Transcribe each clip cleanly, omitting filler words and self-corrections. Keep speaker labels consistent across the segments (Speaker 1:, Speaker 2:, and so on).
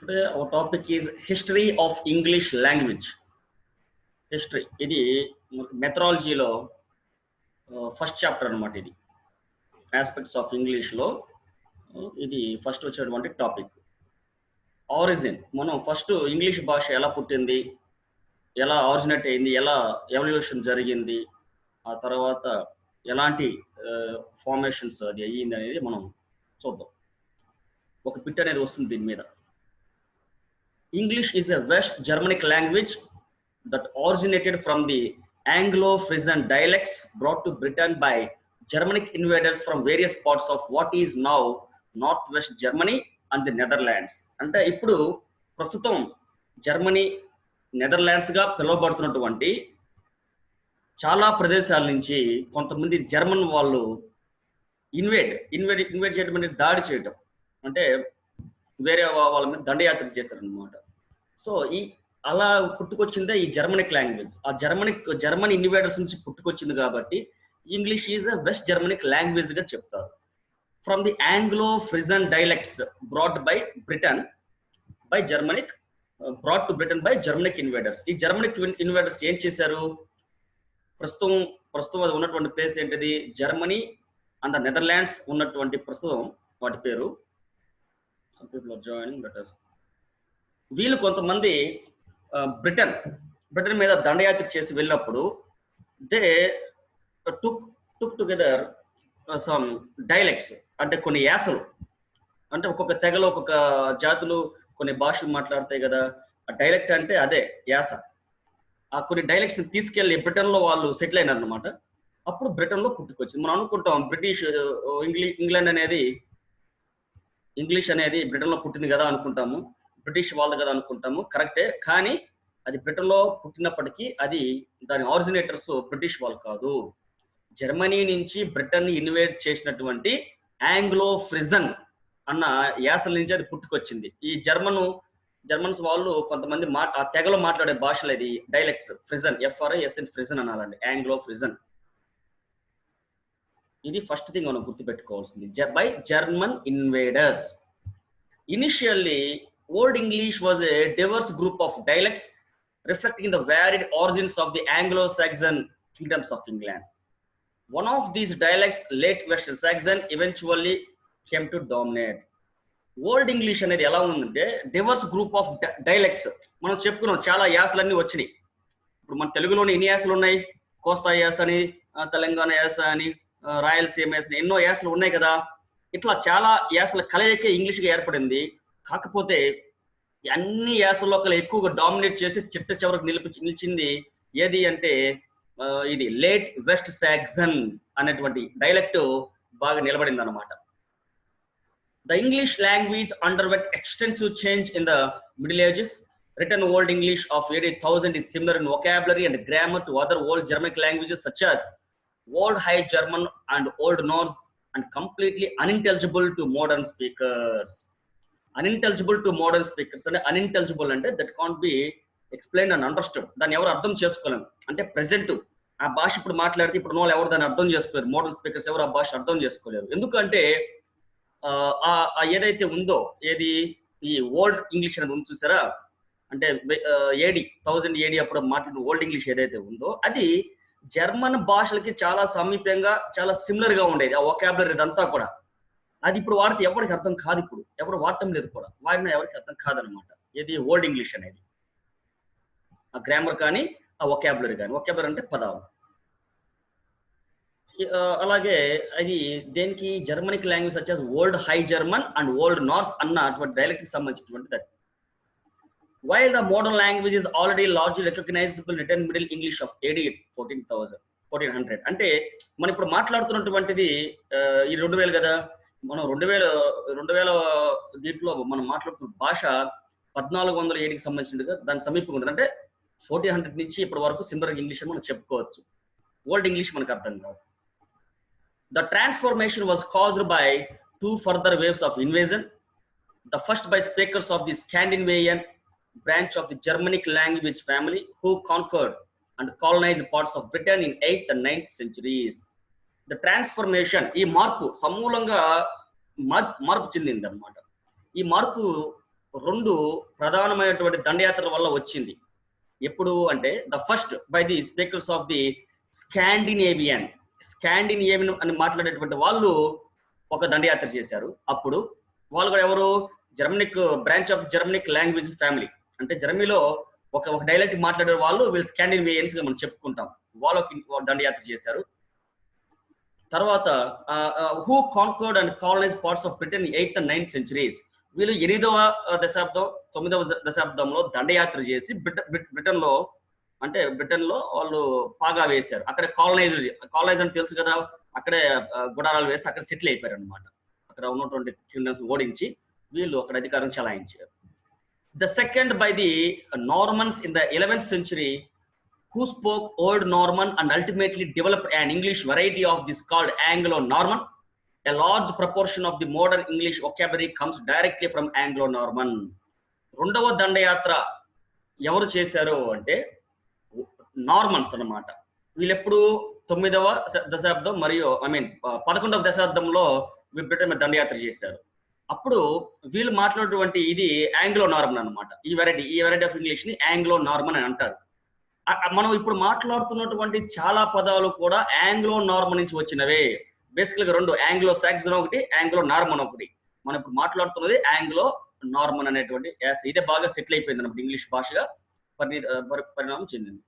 Speaker 1: Today our topic is history of English language. History. ఇది మెథడాలజీలో first chapter అన్నమాట. ఇది aspects of ఇంగ్లీష్లో ఇది ఫస్ట్ వచ్చేటువంటి టాపిక్. ఆరిజిన్. మనం ఫస్ట్ ఇంగ్లీష్ భాష ఎలా పుట్టింది, ఎలా ఆరిజినేట్ అయింది, ఎలా ఎవల్యూషన్ జరిగింది, ఆ తర్వాత ఎలాంటి ఫార్మేషన్స్ అది అయ్యింది అనేది మనం చూద్దాం. ఒక పిట్ అనేది వస్తుంది దీని మీద. English is a West Germanic language that originated from the Anglo-Frisian dialects brought to Britain by Germanic invaders from various parts of what is now Northwest Germany and the Netherlands. అంటే ఇప్పుడు ప్రస్తుతం Germany, నెదర్లాండ్స్గా పిలువబడుతున్నటువంటి చాలా ప్రదేశాల నుంచి కొంతమంది German వాళ్ళు invade చేయడం అనేది దాడి చేయటం, అంటే వేరే వాళ్ళ మీద దండయాత్ర చేశారనమాట. సో అలా పుట్టుకొచ్చిందే ఈ జర్మనిక్ లాంగ్వేజ్. ఆ జర్మన్ ఇన్వేడర్స్ నుంచి పుట్టుకొచ్చింది కాబట్టి English is a West Germanic language గా చెప్తారు. From the Anglo Frisian dialects brought to Britain by Germanic invaders. ఈ జర్మనిక్ ఇన్వేడర్స్ ఏం చేశారు? ప్రస్తుతం అది ఉన్నటువంటి ప్లేస్ ఏంటిది? జర్మనీ అండ్ ద నెదర్లాండ్స్ ఉన్నటువంటి ప్రస్తుతం వాటి పేరు. People are joining, let us. వీళ్ళు కొంతమంది బ్రిటన్ మీద దండయాత్ర చేసి వెళ్ళినప్పుడు they took together some dialects, అంటే కొన్ని యాసలు, అంటే ఒక్కొక్క తెగలో ఒక్కొక్క జాతులు కొన్ని భాషలు మాట్లాడతాయి కదా. ఆ డైలెక్ట్ అంటే అదే యాస. ఆ కొన్ని డైలెక్ట్స్ తీసుకెళ్లి బ్రిటన్లో వాళ్ళు సెటిల్ అయినారు అనమాట. అప్పుడు బ్రిటన్లో పుట్టుకొచ్చింది. మనం అనుకుంటాం ఇంగ్లీష్ అనేది బ్రిటన్లో పుట్టింది కదా అనుకుంటాము, బ్రిటిష్ వాళ్ళది కదా అనుకుంటాము. కరెక్టే, కానీ అది బ్రిటన్లో పుట్టినప్పటికీ అది దాని ఆరిజినేటర్స్ బ్రిటిష్ వాళ్ళు కాదు. జర్మనీ నుంచి బ్రిటన్ ఇన్వేడ్ చేసినటువంటి ఆంగ్లో ఫ్రిజన్ అన్న యాసల నుంచి అది పుట్టుకొచ్చింది. ఈ జర్మన్స్ వాళ్ళు కొంతమంది ఆ తెగలో మాట్లాడే భాషలు అది డైలెక్ట్స్. ఫ్రిజన్, FRISN ఫ్రిజన్ అనాలండి, ఆంగ్లో ఫ్రిజన్. ఇది ఫస్ట్ థింగ్ మనం గుర్తుపెట్టుకోవాల్సింది. By German invaders. Initially old English was a diverse group of dialects reflecting the varied origins of the Anglo-Saxon kingdoms of England. One of these dialects, late West Saxon, eventually came to dominate. Old English అనేది ఎలా ఉందంటే diverse group of dialects. మనం చెప్పుకున్నాం చాలా యాసలన్నీ వచ్చినాయి. ఇప్పుడు మన తెలుగులోని ఎన్ని యాసలు ఉన్నాయి? కోస్తా యాస అని, తెలంగాణ యాస అని, రాయలసీమ యాస, ఎన్నో యాసలు ఉన్నాయి కదా. ఇట్లా చాలా యాసల కలయికే ఇంగ్లీష్గా ఏర్పడింది. కాకపోతే అన్ని యాసల్లో కల ఎక్కువగా డామినేట్ చేసి చిట్ట చివరికి నిలిచింది ఏది అంటే ఇది లేట్ వెస్ట్ సాక్సన్ అనేటువంటి డైలెక్ట్ బాగా నిలబడింది అనమాట. The English language underwent extensive change in the Middle Ages. Written Old English of AD 1000 is similar in vocabulary and grammar to other Old Germanic languages such as Old High German and Old Norse, and completely unintelligible to modern speakers. Unintelligible to modern speakers అంటే unintelligible అంటే that can't be explained and understood. దాన్ని ఎవరు అర్థం చేసుకోలేము. అంటే present ఆ భాష ఇప్పుడు మాట్లాడితే ఇప్పుడు వాళ్ళు ఎవరు దాన్ని అర్థం చేసుకోలేరు. మోడర్న్ స్పీకర్స్ ఎవరు ఆ భాష అర్థం చేసుకోలేరు. ఎందుకంటే ఏదైతే ఉందో, ఏది ఈ ఓల్డ్ ఇంగ్లీష్ అనేది ఉంది చూసారా, అంటే AD 1000 AD అప్పుడు మాట్లాడిన ఓల్డ్ ఇంగ్లీష్ ఏదైతే ఉందో అది జర్మన్ భాషలకి చాలా సమీపంగా, చాలా సిమిలర్ గా ఉండేది. ఆ వొకాబులరీ ఇదంతా కూడా అది ఇప్పుడు వాడితే ఎవరికి అర్థం కాదు. ఇప్పుడు ఎవరు వాడటం లేదు కూడా, వాడినా ఎవరికి అర్థం కాదనమాట. ఏది ఓల్డ్ ఇంగ్లీష్ అనేది, ఆ గ్రామర్ కానీ ఆ వొకాబులరీ కానీ. వొకాబులరీ అంటే పదాలు. అలాగే అది దేనికి జర్మనిక్ లాంగ్వేజ్ వచ్చేసి Old High German and Old Norse అన్న అటువంటి డైలెక్ట్ కి సంబంధించినటువంటి. While the modern language is already largely recognizable written Middle English of AD 1400. అంటే మనం ఇప్పుడు మాట్లాడుతున్నటువంటిది ఈ 2000 కదా. మనం 2000 దీంట్లో మనం మాట్లాడుతున్న భాష 1400 ADకి సంబంధించినది. దాని సమీపంగా ఉంటుంది. అంటే 1400 నుంచి ఇప్పటి వరకు సిమిలర్ ఇంగ్లీష్ మనం చెప్పుకోవచ్చు. ఓల్డ్ ఇంగ్లీష్ మనకు అర్థం కాదు. The transformation was caused by two further waves of invasion. The first by speakers of the Scandinavian branch of the Germanic language family who conquered and colonized parts of Britain in 8th and 9th centuries. The transformation, ఈ మార్పు సమూలంగా మార్పు చెందింది అన్నమాట. ఈ మార్పు రెండు ప్రధానమైనటువంటి దండయాత్రల వల్ల వచ్చింది. ఎప్పుడు అంటే the first by the speakers of the Scandinavian అని మాట్లాడేటువంటి వాళ్ళు ఒక దండయాత్ర చేశారు. అప్పుడు వాళ్ళు కూడా ఎవరు, Germanic branch of Germanic language family, అంటే జర్మనీలో ఒక డైలెక్ట్ మాట్లాడే వాళ్ళు వీళ్ళు స్కాండినేవియన్స్ గా మనం చెప్పుకుంటాం. వాళ్ళకి దండయాత్ర చేశారు. తర్వాత who conquered and colonise parts of Britain 8th and 9th centuries, వీళ్ళు 8వ దశాబ్దం 9వ దశాబ్దంలో దండయాత్ర చేసి బ్రిటన్ లో వాళ్ళు పాగా వేశారు. అక్కడ కాలనైజ్ అని తెలుసు కదా, అక్కడే గుడారాలు వేసి అక్కడ సెటిల్ అయిపోయారు అనమాట. అక్కడ ఉన్నటువంటి కింగ్డమ్స్ ఓడించి వీళ్ళు అక్కడ అధికారం చలాయించారు. The second by the Normans in the 11th century, who spoke Old Norman and ultimately developed an English variety of this called Anglo-Norman. A large proportion of the modern English vocabulary comes directly from Anglo-Norman. రెండవ దండయాత్ర ఎవరు చేశారు అంటే Normans అన్నమాట. వీళ్ళెప్పుడు 9వ దశాబ్దం మరియు 11వ దశాబ్దంలో Britain మీద దండయాత్ర చేశారు. అప్పుడు వీళ్ళు మాట్లాడేటువంటి ఇది ఆంగ్లో నార్మన్ అనమాట. ఈ వెరైటీ ఆఫ్ ఇంగ్లీష్ ని ఆంగ్లో నార్మన్ అని అంటారు. మనం ఇప్పుడు మాట్లాడుతున్నటువంటి చాలా పదాలు కూడా ఆంగ్లో నార్మన్ నుంచి వచ్చినవే. బేసికల్ గా రెండు, ఆంగ్లో సాక్సన్ ఒకటి, ఆంగ్లో నార్మన్ ఒకటి. మనం ఇప్పుడు మాట్లాడుతున్నది ఆంగ్లో నార్మన్ అనేటువంటి ఇదే బాగా సెటిల్ అయిపోయింది అన్నమాట, ఇంగ్లీష్ భాషగా పరిణామం చెందింది.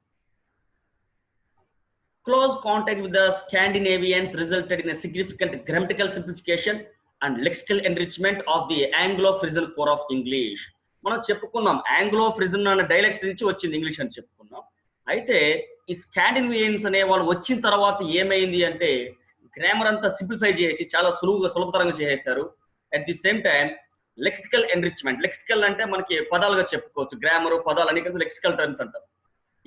Speaker 1: Close contact with the Scandinavians resulted in a significant grammatical simplification and lexical enrichment of the Anglo-Frisian core of English. మనం చెప్పుకున్నాం ఆంగ్లో-ఫ్రిజన్ అనే డైలెక్ట్స్ నుంచి వచ్చింది ఇంగ్లీష్ అని చెప్పుకున్నాం. అయితే ఈ స్కాండినేవియన్స్ అనే వాళ్ళు వచ్చిన తర్వాత ఏమైంది అంటే గ్రామర్ అంతా సింప్లిఫై చేసి చాలా సులభతరంగా చేసేశారు. At the same time lexical enrichment, lexical అంటే మనకి పదాలుగా చెప్పుకోవచ్చు, గ్రామర్ పదాలు అన్ని కలిసి లెక్సికల్ టర్మ్స్ అంటారు.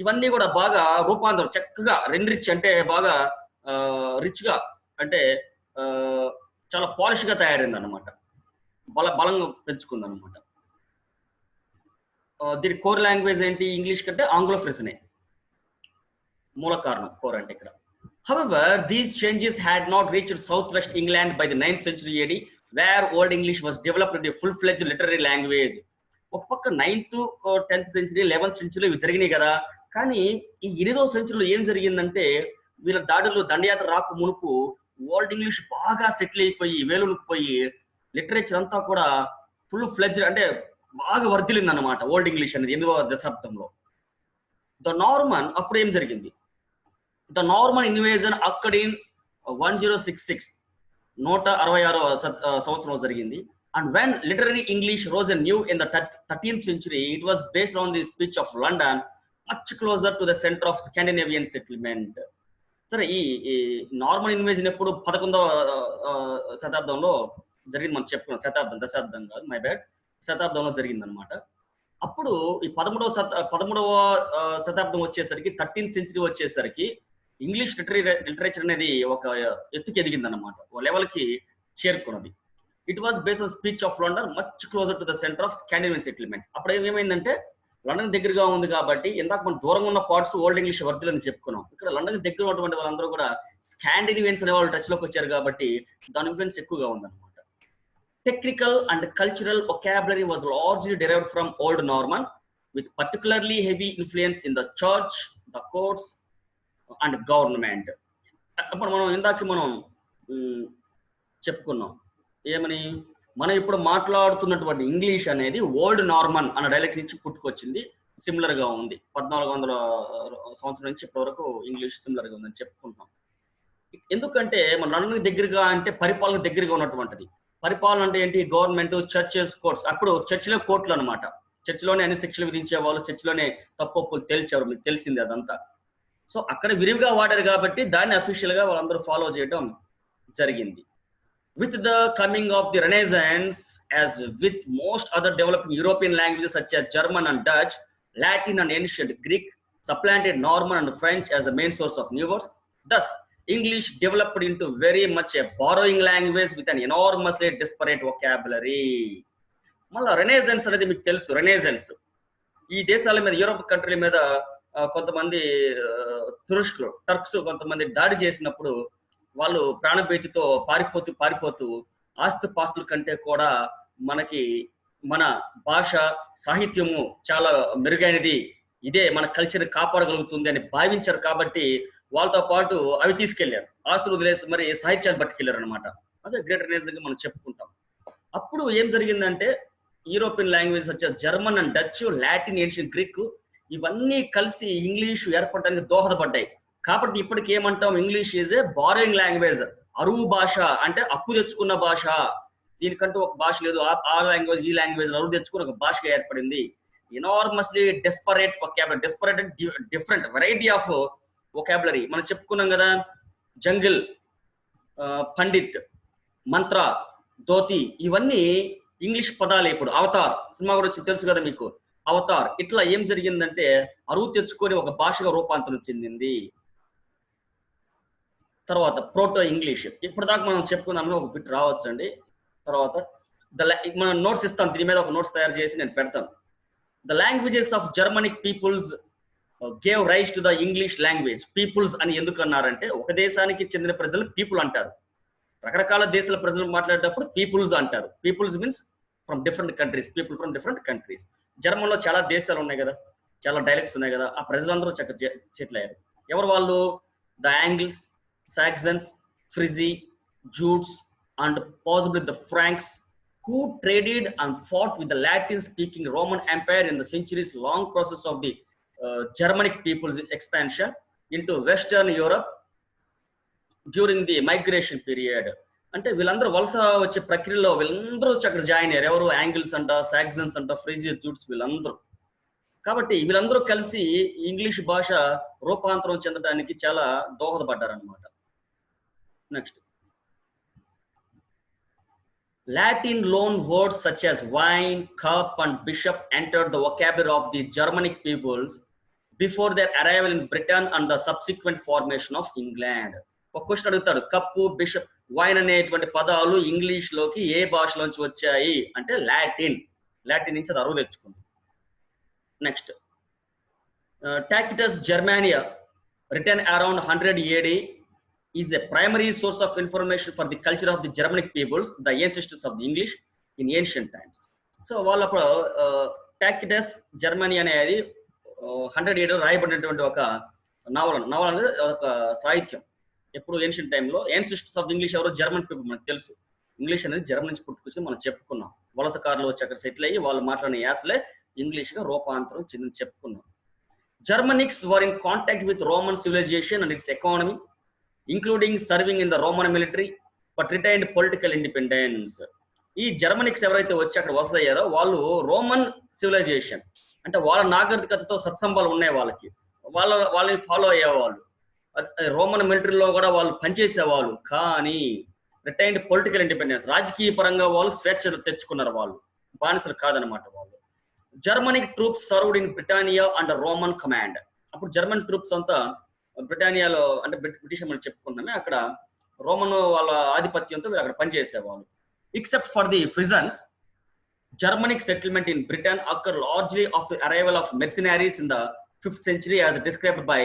Speaker 1: ఇవన్నీ కూడా బాగా రూపాంతరం చక్కగా ఎన్రిచ్ అంటే బాగా రిచ్ గా అంటే చాలా పాలిష్ గా తయారైంది అనమాట, బలంగా పెంచుకుంది అనమాట. దీని కోర్ లాంగ్వేజ్ ఏంటి ఇంగ్లీష్ కంటే ఆంగ్లో ఫ్రెస్నే మూల కారణం, కోర్ అంటే ఇక్కడ. However, these changes had not reached southwest England by the 9th century AD, where Old English was developed into a full-fledged literary language. ఒక పక్క 9th, 10th century, 11th century ఇవి జరిగినాయి కదా, కానీ ఈ 8వ సెంచరీలో ఏం జరిగిందంటే వీళ్ళ దాడులు దండయాత్ర రాక మునుపు ఓల్డ్ ఇంగ్లీష్ బాగా సెటిల్ అయిపోయి వేలునుకుపోయి లిటరేచర్ అంతా కూడా ఫుల్ ఫ్లెడ్జ్డ్ అంటే బాగా వర్ధిల్లింది అనమాట ఓల్డ్ ఇంగ్లీష్ అనేది 8వ దశాబ్దంలో. ద నార్మన్ అప్పుడు ఏం జరిగింది, ద నార్మన్ ఇన్వేజన్ అక్కడి 1066 166వ సంవత్సరంలో జరిగింది. And when literary English rose new in the 13th century, it was based on the speech of London, much closer to the centre of Scandinavian settlement. సరే, ఈ Norman invasion ఎప్పుడు 11వ శతాబ్దంలో జరిగింది మనం చెప్పుకున్నాం. దశాబ్దం కాదు, మై బ్యాడ్, శతాబ్దంలో జరిగింది అనమాట. అప్పుడు ఈ 13వ శతాబ్దం వచ్చేసరికి 13th century వచ్చేసరికి ఇంగ్లీష్ లిటరేచర్ అనేది ఒక ఎత్తుకి ఎదిగింది అనమాట, ఒక లెవెల్కి చేరుకున్నది. It was based on speech of London, much closer to the centre of Scandinavian settlement. అప్పుడు ఏమైందంటే లండన్ దగ్గరగా ఉంది కాబట్టి ఇందాక మనం దూరంగా ఉన్న పార్ట్స్ ఓల్డ్ ఇంగ్లీష్ వర్తులని చెప్పుకున్నాం. ఇక్కడ లండన్ దగ్గర ఉన్నటువంటి వాళ్ళందరూ కూడా స్కాండినేవియన్స్ అనే వాళ్ళు టచ్ లోకి వచ్చారు కాబట్టి దాని ఇన్ఫ్లుయెన్స్ ఎక్కువగా ఉందన్నమాట. Technical and cultural vocabulary was largely derived from Old Norman, with particularly heavy influence in the church, the courts, and government. అప్పుడు మనం చెప్పుకున్నాం ఏమని, మనం ఇప్పుడు మాట్లాడుతున్నటువంటి ఇంగ్లీష్ అనేది ఓల్డ్ నార్మన్ అన్న డైలెక్ట్ నుంచి పుట్టుకొచ్చింది, సిమిలర్ గా ఉంది. 1400 సంవత్సరం నుంచి ఇప్పటి వరకు ఇంగ్లీష్ సిమిలర్ గా ఉందని చెప్పుకుంటాం. ఎందుకంటే మన లండన్ దగ్గరగా అంటే పరిపాలన దగ్గరగా ఉన్నటువంటిది. పరిపాలన అంటే ఏంటి, గవర్నమెంట్, చర్చెస్, కోర్ట్స్. అప్పుడు చర్చిలో కోర్టులు అనమాట, చర్చిలోనే అన్ని శిక్షలు విధించేవాళ్ళు, చర్చిలోనే తప్పులు తేల్చేవారు, మీకు తెలిసింది అదంతా. సో అక్కడ విరివిగా వాడారు కాబట్టి దాన్ని అఫీషియల్ గా వాళ్ళందరూ ఫాలో చేయడం జరిగింది. With the coming of the Renaissance, as with most other developing European languages such as German and Dutch, Latin and ancient Greek supplanted Norman and French as the main source of new words. Thus, English developed into very much a borrowing language with an enormously disparate vocabulary. మళ్ళీ రెనేజెన్స్ అనేది మీకు తెలుసు. రెనేజెన్స్ ఈ దేశాల మీద, Europe కంట్రీల మీద కొంతమంది Turks కొంతమంది దాడి చేసినప్పుడు వాళ్ళు ప్రాణభీతితో పారిపోతూ ఆస్తి పాస్తుల కంటే కూడా మనకి మన భాష సాహిత్యము చాలా మెరుగైనది, ఇదే మన కల్చర్ కాపాడగలుగుతుంది అని భావించారు కాబట్టి వాళ్ళతో పాటు అవి తీసుకెళ్లారు. ఆస్తులు వదిలేసి మరి సాహిత్యాన్ని పట్టుకెళ్లారు అనమాట. అదే గ్రేటర్ నేషన్ గా మనం చెప్పుకుంటాం. అప్పుడు ఏం జరిగిందంటే యూరోపియన్ లాంగ్వేజ్ వచ్చే German and Dutch, Latin, ancient Greek ఇవన్నీ కలిసి ఇంగ్లీష్ ఏర్పడడానికి దోహదపడ్డాయి. కాబట్టి ఇప్పటికి ఏమంటాం, English is a borrowing language, అరువు భాష, అంటే అప్పు తెచ్చుకున్న భాష. దీనికంటూ ఒక భాష లేదు, ఆ లాంగ్వేజ్ ఈ లాంగ్వేజ్ అరువు తెచ్చుకుని ఒక భాషగా ఏర్పడింది. Enormously desperate vocabulary, desperate different variety of vocabulary. మనం చెప్పుకున్నాం కదా, జంగిల్, పండిత్, మంత్ర, ధోతి, ఇవన్నీ ఇంగ్లీష్ పదాలే. ఇప్పుడు అవతార్ సినిమా కూడా తెలుసు కదా మీకు, అవతార్. ఇట్లా ఏం జరిగిందంటే అరువు తెచ్చుకొని ఒక భాషగా రూపాంతరం చెందింది. తర్వాత ప్రోటో ఇంగ్లీష్, ఇప్పటిదాకా మనం చెప్పుకుందామని ఒక బిట్ రావచ్చండి. తర్వాత మనం నోట్స్ ఇస్తాం, దీని మీద ఒక నోట్స్ తయారు చేసి నేను పెడతాను. The languages of Germanic peoples gave rise to the English language. Peoples అని ఎందుకు అన్నారంటే, ఒక దేశానికి చెందిన ప్రజలు పీపుల్ అంటారు, రకరకాల దేశాల ప్రజలు మాట్లాడేటప్పుడు పీపుల్స్ అంటారు. Peoples means from different countries, people from different countries. జర్మన్లో చాలా దేశాలు ఉన్నాయి కదా, చాలా డైలెక్ట్స్ ఉన్నాయి కదా, ఆ ప్రజలందరూ చక్కగా సెటిల్ అయ్యారు. ఎవరు వాళ్ళు? The Angles, Saxons, Frisii, Jutes and possibly the Franks, who traded and fought with the Latin-speaking Roman Empire in the centuries-long process of the Germanic people's expansion into Western Europe during the migration period. అంటే వీళ్ళందరూ వలస వచ్చే ప్రక్రియలో వీళ్ళందరూ అక్కడ join అయ్యారు. ఎవరు? Angles అంట, సాక్సన్స్ అంట, ఫ్రిజియస్, జూట్స్, వీళ్ళందరూ. కాబట్టి వీళ్ళందరూ కలిసి ఇంగ్లీష్ భాష రూపాంతరం చెందడానికి చాలా దోహదపడ్డారనమాట. Next, Latin loan words such as wine, cup, and bishop entered the vocabulary of the Germanic peoples before their arrival in Britain and the subsequent formation of England. ఒక క్వశ్చన్ అడుగుతాడు, కప్పు, బిషప్, వైన్ అనేటువంటి పదాలు English లోకి ఏ భాషలోంచి వచ్చాయి అంటే Latin. Latin నుంచి అది అరువు తెచ్చుకుంది. Next, Tacitus Germania written around 100 AD is a primary source of information for the culture of the Germanic peoples, the ancestors of the English in ancient times. So వాళ్ళప్పుడు Tacitus Germany అనేది 100 AD రాయబడినటువంటి ఒక నవల అనేది ఒక సాహిత్యం. ఎప్పుడు ancient టైంలో. ఏన్సిస్టర్స్ ఆఫ్ ఇంగ్లీష్ ఎవరో జర్మన్ పీపుల్, మనకు తెలుసు. ఇంగ్లీష్ అనేది జర్మన్ నుంచి పుట్టుకొచ్చి మనం చెప్పుకున్నాం. వలసకారులు వచ్చి అక్కడ సెటిల్ అయ్యి వాళ్ళు మాట్లాడిన యాసలే ఇంగ్లీష్గా రూపాంతరం చెంది చెప్పుకున్నాం. Germanics were in contact with Roman civilization and its economy, including serving in the Roman military, but retained political independence. ఈ జర్మనిక్స్ ఎవరైతే వచ్చి అక్కడ వలస అయ్యారో వాళ్ళు రోమన్ సివిలైజేషన్ అంటే వాళ్ళ నాగరికతతో సత్సంబాలు ఉన్నాయి వాళ్ళకి, వాళ్ళని ఫాలో అయ్యేవాళ్ళు. రోమన్ మిలిటరీలో కూడా వాళ్ళు పనిచేసేవాళ్ళు, కానీ రిటైన్డ్ పొలిటికల్ ఇండిపెండెన్స్, రాజకీయ పరంగా వాళ్ళు స్వేచ్ఛలు తెచ్చుకున్నారు, వాళ్ళు బానిసలు కాదనమాట వాళ్ళు. Germanic troops served in Britannia under Roman command. అప్పుడు జర్మన్ ట్రూప్స్ అంతా బ్రిటానియాలో, అంటే బ్రిటిష్ మనం చెప్పుకున్నామే, అక్కడ రోమన్ వాళ్ళ ఆధిపత్యంతో అక్కడ పనిచేసేవాళ్ళు. Except for the Frisians, Germanic settlement in Britain occurred largely after the arrival of mercenaries in the 5th century as described by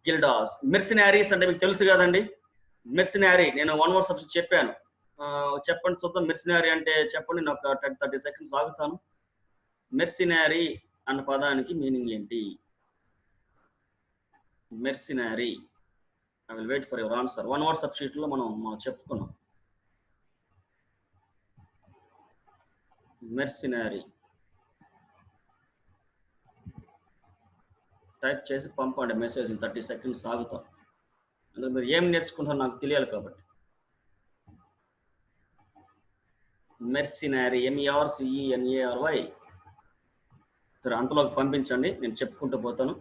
Speaker 1: Gildas. Mercenaries అంటే మీకు తెలుసు కదండి. మెర్సినరీ నేను 1 word సబ్జెక్ట్ చెప్పాను, చెప్పండి చూద్దాం. మెర్సినరీ అంటే చెప్పండి, నేను ఒక 30 seconds ఆగుతాను. మెర్సినరీ అన్న పదానికి మీనింగ్ ఏంటి? Mercenary, I will wait for your answer. 1 word subject లో మనం చెప్పుకున్నాం మెర్సినరీ. టైప్ చేసి పంపండి మెసేజ్. 30 seconds ఆగుతాం, అంటే మీరు ఏం నేర్చుకుంటారో నాకు తెలియాలి కాబట్టి. Mercenary, MERCENARY. సరే, అంతలోకి పంపించండి, నేను చెప్పుకుంటూ పోతాను.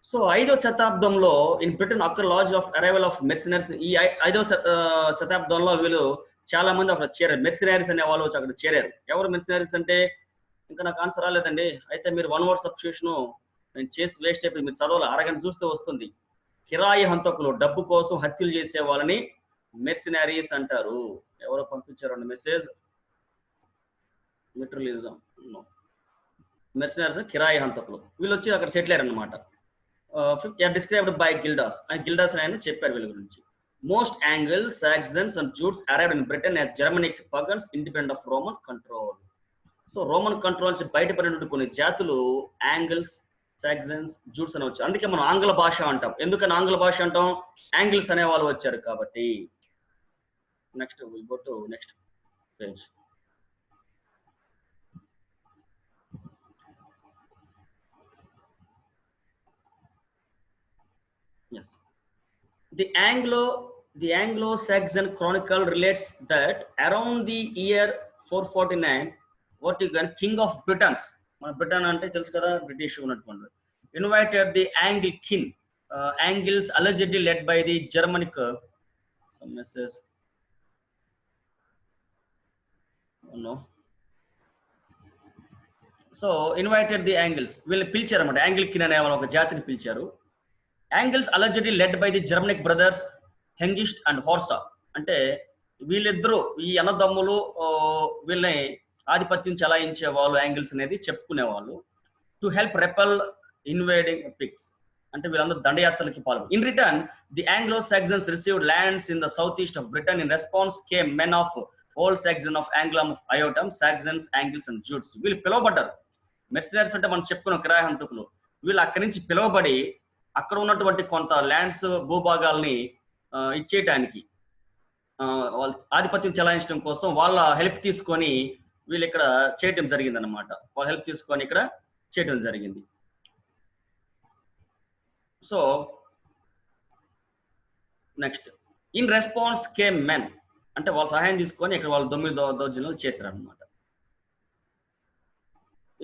Speaker 1: సో 5వ శతాబ్దంలో ఇన్ బ్రిటన్ అక్కర్ లాజ్ ఆఫ్ అరైవల్ ఆఫ్ మెర్సినరీస్. ఈ 5వ శతాబ్దంలో వీళ్ళు చాలా మంది అక్కడ చేరారు. మెర్సినరీస్ అనే వాళ్ళు అక్కడ చేరారు. ఎవరు మెర్సినరీస్ అంటే? ఇంకా నాకు ఆన్సర్ రాలేదండి. అయితే మీరు 1 word సబ్స్టిట్యూషన్ నేను చేసి వేస్ట్ అయిపోయి మీరు చదవాలి, అరగంట చూస్తే వస్తుంది. కిరాయి హంతకులు, డబ్బు కోసం హత్యలు చేసే వాళ్ళని మెర్సినరీస్ అంటారు. ఎవరో పంపించారండి మెసేజ్. మెటీరియలిజం, మెర్సినరీస్ కిరాయి హంతకులు, వీళ్ళు వచ్చి అక్కడ సెటిల్ అయ్యారు అనమాట. Described by గిల్డాస్. గిల్డాస్ ఆయన చెప్పారు వీళ్ళ గురించి. Most Angles, Saxons and Jutes arrived in Britain as Germanic pagans independent of Roman control. So Roman control నుంచి బయటపడినటువంటి కొన్ని జాతులు యాంగిల్స్, సాక్సన్స్, జూట్స్ అని వచ్చారు. అందుకే మనం ఆంగ్ల భాష అంటాం. ఎందుకని ఆంగ్ల భాష అంటాం? యాంగిల్స్ అనే వాళ్ళు వచ్చారు కాబట్టి. Next will go to next page. Yes. The Anglo-Saxon Chronicle relates that around the year 449, what you can King of Britons, Britain ante telusu kada, British unnatuvantu, invited the Angles, Angles allegedly led by the Germanic, some message, oh no, so invited the Angles, వీళ్ళు పిలిచారు అన్నమాట. Angle కిన్ అనే వాళ్ళు ఒక జాతిని పిలిచారు. Angles allegedly led by the Germanic brothers Hengist and Horsa. అంటే వీళ్ళిద్దరూ ఈ అన్నదమ్ములు వీళ్ళని ఆధిపత్యం చలాయించే వాళ్ళు యాంగిల్స్ అనేది చెప్పుకునేవాళ్ళు. To help repel invading Picts, అంటే వీళ్ళందరూ దండయాత్రలకి పాల్గొన్నారు. In return the Anglo Saxons received lands in the south east of Britain. In response came men of old Saxon of Anglum of Eotum, Saxons, Angles and Jutes. వీళ్ళు పిలువబడ్డారు. మెర్సినరీస్ అంటే మనం చెప్పుకున్న కిరాయహంతకులు. వీళ్ళు అక్కడి నుంచి పిలువబడి అక్కడ ఉన్నటువంటి కొంత ల్యాండ్స్, భూభాగాల్ని ఇచ్చేయటానికి, వాళ్ళ ఆధిపత్యం చెలాయించడం కోసం వాళ్ళ హెల్ప్ తీసుకొని వీళ్ళు ఇక్కడ చేయటం జరిగింది అనమాట. వాళ్ళ హెల్ప్ తీసుకొని ఇక్కడ చేయటం జరిగింది. So next in response came men, అంటే వాళ్ళ సహాయం తీసుకొని ఇక్కడ వాళ్ళు దౌర్జన్యాలు చేశారు అనమాట.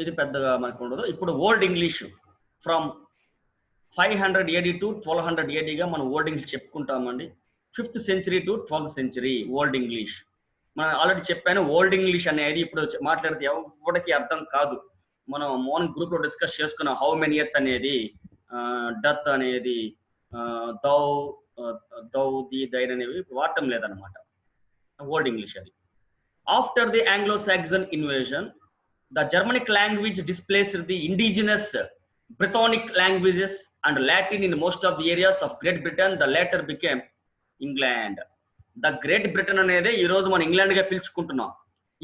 Speaker 1: ఇది పెద్దగా మనకు ఉండదు. ఇప్పుడు old English from 500 AD to 1200 ADగా మనం ఓల్డ్ ఇంగ్లీష్ చెప్పుకుంటామండి. 5th century to 12th century old English. మనం ఆల్రెడీ చెప్పాను, ఓల్డ్ ఇంగ్లీష్ అనేది ఇప్పుడు మాట్లాడితే ఎవరికి అర్థం కాదు. మనం మార్నింగ్ గ్రూప్లో డిస్కస్ చేసుకున్న హౌ మెనీ ఎర్త్ అనేది, డత్ అనేది, దౌ ది దైన్ అనేవి వాడటం లేదనమాట ఓల్డ్ ఇంగ్లీష్ అది. After the Anglo Saxon invasion the Germanic language displaced the indigenous Brythonic languages and Latin in most of the areas of Great Britain. The latter became England. The Great Britain అనేది ఈ రోజు మనం England గా పిలుచుకుంటున్నాం.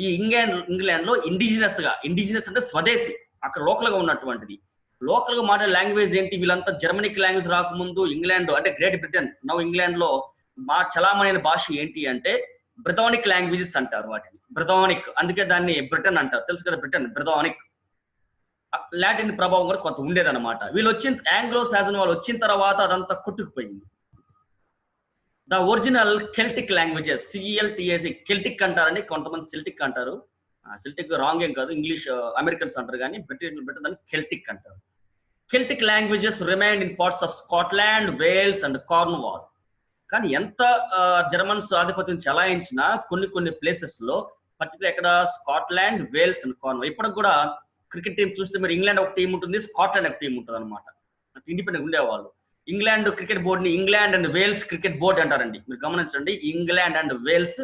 Speaker 1: ఈ England లో indigenous అంటే స్వదేశీ, అక్కడ లోకల్ గా ఉన్నటువంటిది. లోకల్ గా మాట్లాడే లాంగ్వేజ్ ఏంటి? వీళ్ళంతా జర్మనిక్ లాంగ్వేజ్ రాకముందు ఇంగ్లాండ్ అంటే గ్రేట్ బ్రిటన్, నవ్ ఇంగ్లాండ్ లో చలామణి భాష ఏంటి అంటే బ్రిథానిక్ లాంగ్వేజెస్ అంటారు వాటిని. బ్రిథానిక్, అందుకే దాన్ని బ్రిటన్ అంటారు. తెలుసు కదా, బ్రిటన్ బ్రిథానిక్. లాటిన్ ప్రభావం కూడా కొంత ఉండేదన్నమాట. వీళ్ళు వచ్చిన ఆంగ్లో సాక్సన్ వాళ్ళు వచ్చిన తర్వాత అదంతా కొట్టుకుపోయింది. The original Celtic languages, CELTIC, Celtic అంటారండి, కొంతమంది సెల్టిక్ అంటారు. సెల్టిక్ రాంగ్ ఏం కాదు, ఇంగ్లీష్ అమెరికన్స్ అంటారు, కానీ బ్రిటన్ దాన్ని కెల్టిక్ అంటారు. Celtic languages remained in parts of Scotland, Wales and Cornwall. కానీ ఎంత జర్మన్స్ ఆధిపత్యం చలాయించినా కొన్ని ప్లేసెస్ లో, పర్టికులర్ ఎక్కడ స్కాట్లాండ్, వేల్స్ అండ్ కార్న్వాల్. ఇప్పటికి కూడా క్రికెట్ టీం చూస్తే మరి ఇంగ్లాండ్ ఒక టీం ఉంటుంది, స్కాట్లాండ్ ఒక టీం ఉంటుంది అనమాట. ఇండిపెండెంట్ ఉండేవాళ్ళు. ఇంగ్లాండ్ క్రికెట్ బోర్డుని England and Wales cricket board అంటారండి. మీరు గమనించండి, England and Wales,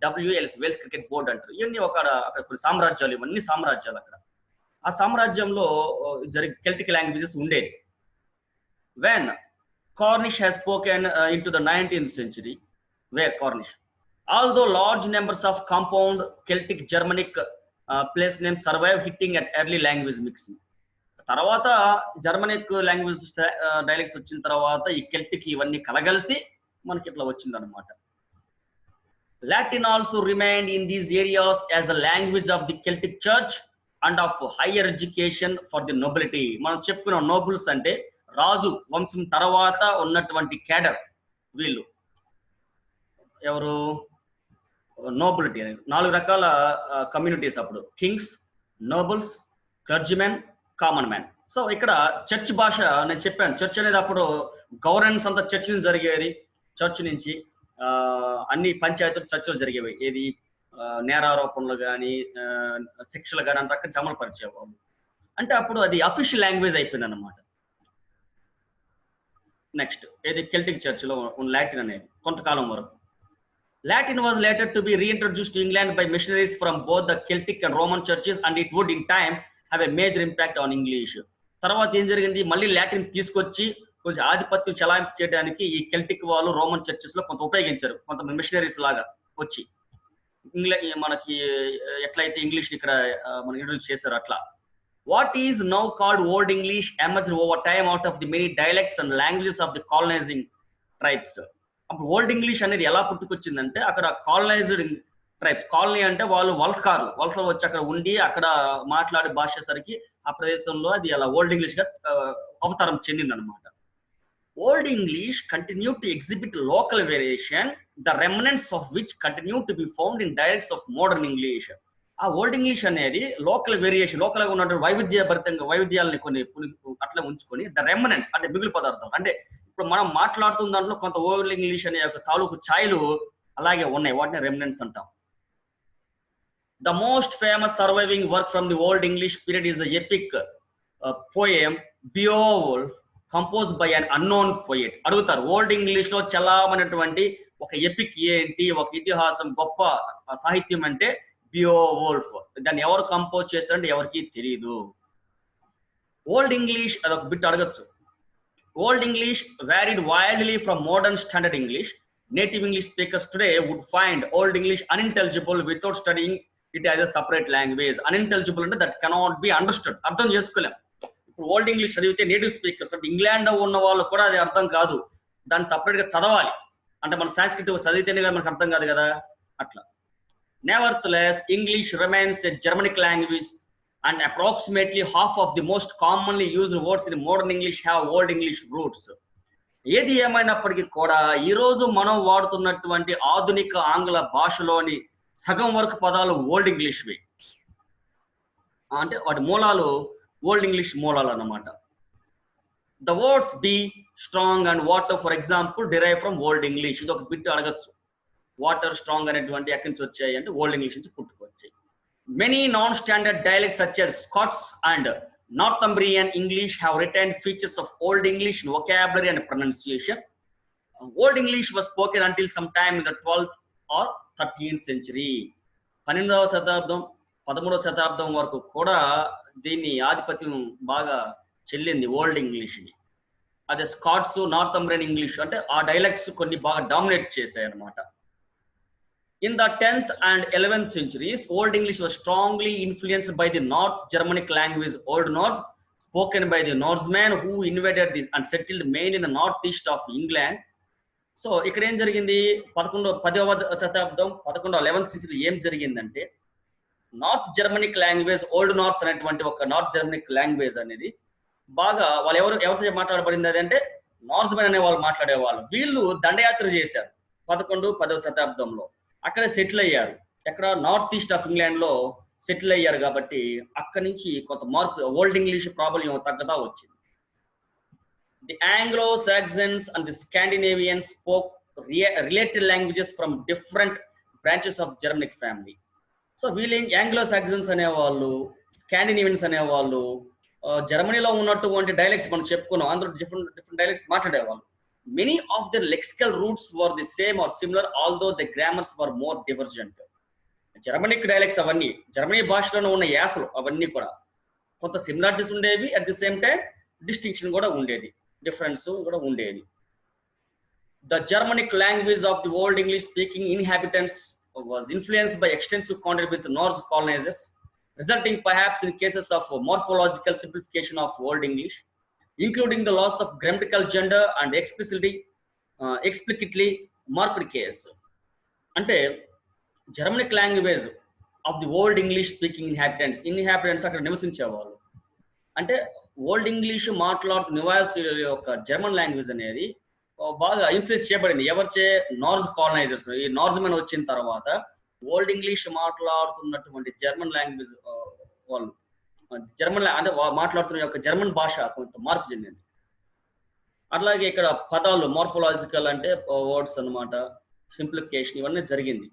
Speaker 1: WALS, Wales cricket board అంటారు. ఇవన్నీ అక్కడ కొన్ని సామ్రాజ్యాలు, ఇవన్నీ సామ్రాజ్యాలు. అక్కడ ఆ సామ్రాజ్యంలో కెల్టిక్ లాంగ్వేజెస్ ఉండేది. When Cornish has spoken into the 19th century, where Cornish, although large numbers of compound Celtic Germanic place names survive, hitting at early language mixing. తర్వాత జర్మనిక్ లాంగ్వేజ్ డైలెక్ట్స్ వచ్చిన తర్వాత ఈ కెల్టిక్ ఇవన్నీ కలగలిసి మనకి ఇట్లా వచ్చింది అనమాట. Latin also remained in these areas as the language of the Celtic church and of higher education for the nobility. మనం చెప్పుకున్న నోబుల్స్ అంటే రాజు వంశం తర్వాత ఉన్నటువంటి క్యాడర్, వీళ్ళు ఎవరు? నోబిలిటీ అనేది 4 రకాల కమ్యూనిటీస్ అప్పుడు: kings, nobles, clergymen, common man. So ఇక్కడ చర్చ్ భాష నేను చెప్పాను. చర్చ్ అనేది అప్పుడు గవర్నెన్స్ అంతా చర్చ్ నుంచి జరిగేది. చర్చ్ నుంచి అన్ని పంచాయతీలు చర్చలు జరిగేవి. ఏది నేరారోపణలు కానీ శిక్షలు కానీ అంత అక్కడ అమలు పరిచేవాళ్ళు. అంటే అప్పుడు అది అఫీషియల్ లాంగ్వేజ్ అయిపోయింది అన్నమాట. నెక్స్ట్ ఏది కెల్టిక్ చర్చ్లో లాటిన్ అనేది కొంతకాలం వరకు. Latin was later to be reintroduced to England by missionaries from both the Celtic and Roman churches, and it would in time have a major impact on English. తర్వాత ఏం జరిగింది? మళ్ళీ Latin తీసుకొచ్చి కొంచెం ఆధిపత్యం చలాయింపు చేయడానికి ఈ కెల్టిక్ వాళ్ళు రోమన్ చర్చెస్ లో కొంత ఉపయోగించారు, కొంతమంది మిషనరీస్ లాగా వచ్చి. మనకి ఎట్లయితే ఇంగ్లీష్ ఇక్కడ మనం ఇంట్రొడ్యూస్ చేశారు అట్లా. What is now called old English emerged over time out of the many dialects and languages of the colonising tribes. అప్పుడు ఓల్డ్ ఇంగ్లీష్ అనేది ఎలా పుట్టుకొచ్చిందంటే అక్కడ కాలనైజ్డ్ ట్రైబ్స్, కాలనీ అంటే వాళ్ళు వలస వచ్చి అక్కడ ఉండి అక్కడ మాట్లాడే భాషసరికి ఆ ప్రదేశంలో అది అలా ఓల్డ్ ఇంగ్లీష్ గా అవతారం చెందింది అనమాట. Old English continued to exhibit local variation, the remnants of which continue to be found in dialects of modern English. ఆ ఓల్డ్ ఇంగ్లీష్ అనేది లోకల్ వేరియేషన్, లోకల్ గా ఉన్నటువంటి వైవిధ్యాలని కొన్ని అట్లా ఉంచుకొని ద రెమనెంట్స్ అంటే మిగులు పదార్థాలు, అంటే ఇప్పుడు మనం మాట్లాడుతున్న దాంట్లో కొంత ఓల్డ్ ఇంగ్లీష్ అనే ఒక తాలూకు ఛాయలు అలాగే ఉన్నాయి, వాటిని రెమనెంట్స్ అంటాం. The most famous surviving work from the old English period is the epic poem Beowulf compose by an unknown poet. అడుగుతారు ఓల్డ్ ఇంగ్లీష్ లో చలామనేటువంటి ఒక ఎపిక్ ఏంటి, ఒక ఇతిహాసం గొప్ప సాహిత్యం అంటే బియోవోల్ఫ్. దాన్ని ఎవరు కంపోజ్ చేస్తారంటే ఎవరికి తెలియదు. ఓల్డ్ ఇంగ్లీష్ అదొక బిట్ అడగచ్చు. Old English varied wildly from modern standard English. Native English speakers today would find old English unintelligible without studying it as a separate language. Unintelligible అంటే that cannot be understood, అర్థం చేసుకోలేం. ఇప్పుడు old English చదివితే native speakers అంటే England లో ఉన్న వాళ్ళు కూడా అది అర్థం కాదు, దాన్ని సపరేట్ గా చదవాలి. అంటే మన సాంస్క్రిట్ చదివితేనే కదా మనకు అర్థం కాదు కదా అట్లా. నెవర్త్లెస్ English remains a Germanic language and approximately half of the most commonly used words in modern English have old English roots. ఏది ఏమైనప్పటికీ కూడా ఈ రోజు మనం వాడుతున్నటువంటి ఆధునిక ఆంగ్ల భాషలోని సగం వరకు పదాలు ఓల్డ్ ఇంగ్లీష్వి, అంటే వాటి మూలాలు ఓల్డ్ ఇంగ్లీష్ మూలాలు అన్నమాట. The words be, strong and water for example derive from Old English. ఇది ఒక బిట్ అడగచ్చు. వాటర్, స్ట్రాంగ్ అనేటువంటి ఎక్కడి నుంచి వచ్చాయి అంటే ఓల్డ్ ఇంగ్లీష్ నుంచి పుట్టుకొచ్చాయి. Many non standard dialects such as Scots and Northumbrian English have retained features of Old English in vocabulary and pronunciation. Old English was spoken until sometime in the 12th or 13th century. 12వ శతాబ్దం 13వ శతాబ్దం వరకు కూడా దీన్ని ఆధిపత్యం బాగా చెల్లింది old ఇంగ్లీష్ని. అదే Scots, నార్థంబ్రియన్ English అంటే ఆ డైలెక్ట్స్ కొన్ని బాగా డామినేట్ చేశాయి అనమాట. In the 10th and 11th centuries, Old English was strongly influenced by the North Germanic language Old Norse, spoken by the Norsemen who invaded this and settled mainly in the northeast of England. So ఇక్కడ ఏం జరిగింది, 10వ శతాబ్దం 11th century ఏం జరిగిందంటే North Germanic language Old Norse అనేటువంటి ఒక north Germanic language అనేది బాగా వాళ్ళు ఎవరితో మాట్లాడబడింది అదంటే నార్స్మెన్ అనే వాళ్ళు మాట్లాడేవాళ్ళు. వీళ్ళు దండయాత్ర చేశారు 10వ శతాబ్దంలో, అక్కడే సెటిల్ అయ్యారు. ఎక్కడ నార్త్ ఈస్ట్ ఆఫ్ ఇంగ్లాండ్ లో సెటిల్ అయ్యారు కాబట్టి అక్కడి నుంచి కొంత మార్పు ఓల్డ్ ఇంగ్లీష్ ప్రాబ్లం తగ్గదా వచ్చింది. The Anglo Saxons and the Scandinavians spoke related languages from different branches of Germanic family. So వీళ్ళు ఆంగ్లో-సాక్సన్స్ అనేవాళ్ళు, స్కాండినేవియన్స్ అనేవాళ్ళు జర్మనీలో ఉన్నటువంటి డైలెక్ట్స్ మనం చెప్పుకున్నాం, అందరూ డిఫరెంట్ డైలెక్ట్స్ మాట్లాడేవాళ్ళు. Many of their lexical roots were the same or similar, although the grammars were more divergent. Germanic dialects అవన్నీ జర్మనీ భాషలోనే ఉన్న యాసలు అవన్నీ కూడా కొంత సిమిలారిటీస్ ఉండేవి, at the same time distinction కూడా ఉండేది, డిఫరెన్స్ కూడా ఉండేది. The Germanic language of the old English speaking inhabitants was influenced by extensive contact with Norse colonizers, resulting perhaps in cases of morphological simplification of old English, including the loss of grammatical gender and explicitly marked case. అంటే Germanic language of the old English speaking inhabitants అక్కడ నివసించేవాళ్ళు. అంటే old English నివాసి యొక్క German language అనేది బాగా influence చేయబడింది. ఎవరిచే? Nortje colonisers. ఈ నార్జ్మెన్ వచ్చిన తర్వాత ఓల్డ్ ఇంగ్లీష్ మాట్లాడుతున్నటువంటి జర్మన్ లాంగ్వేజ్ వాళ్ళు జర్మన్ అంటే మాట్లాడుతున్న యొక్క జర్మన్ భాష కొంత మార్పు చెందింది. అట్లాగే ఇక్కడ పదాలు మార్ఫోలాజికల్ అంటే వర్డ్స్ అన్నమాట, సింప్లిఫికేషన్ ఇవన్నీ జరిగింది.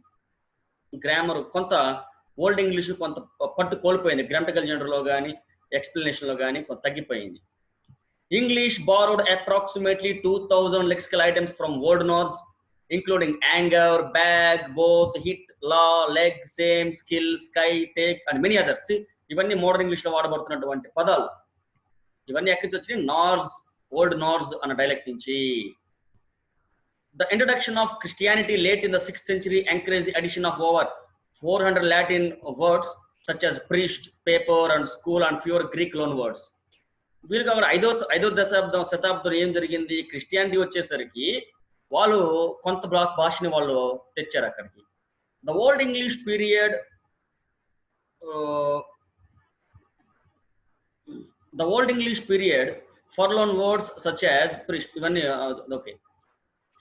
Speaker 1: గ్రామర్ కొంత ఓల్డ్ ఇంగ్లీష్ కొంత పట్టు కోల్పోయింది, గ్రామటికల్ జెండర్లో కానీ ఎక్స్ప్లెనేషన్లో కానీ కొంత తగ్గిపోయింది. English borrowed approximately 2000 lexical items from Old Norse, including anger, bag, both, hit, law, leg, same, skill, sky, take and many others. ఇవన్నీ మోడర్న్ ఇంగ్లీష్ లో వాడబడుతున్నటువంటి పదాలు. ఇవన్నీ ఎక్కడి నుంచి వచ్చినాయి? నార్స్, ఓల్డ్ నార్స్ అన్న డైలెక్ట్ నుంచి. The introduction of Christianity late in the 6th century encouraged the addition of over 400 Latin words such as priest, paper, and school, and fewer Greek loan words. వీళ్ళు కాబట్టి ఐదో శతాబ్దం ఏం జరిగింది, Christianity వచ్చేసరికి వాళ్ళు కొంత భాషని వాళ్ళు తెచ్చారు అక్కడికి. ద ఓల్డ్ ఇంగ్లీష్ పీరియడ్ ఫర్లోన్ వర్డ్స్ సచ్ యాజ్ ప్రిస్ట్ ఇవన్నీ okay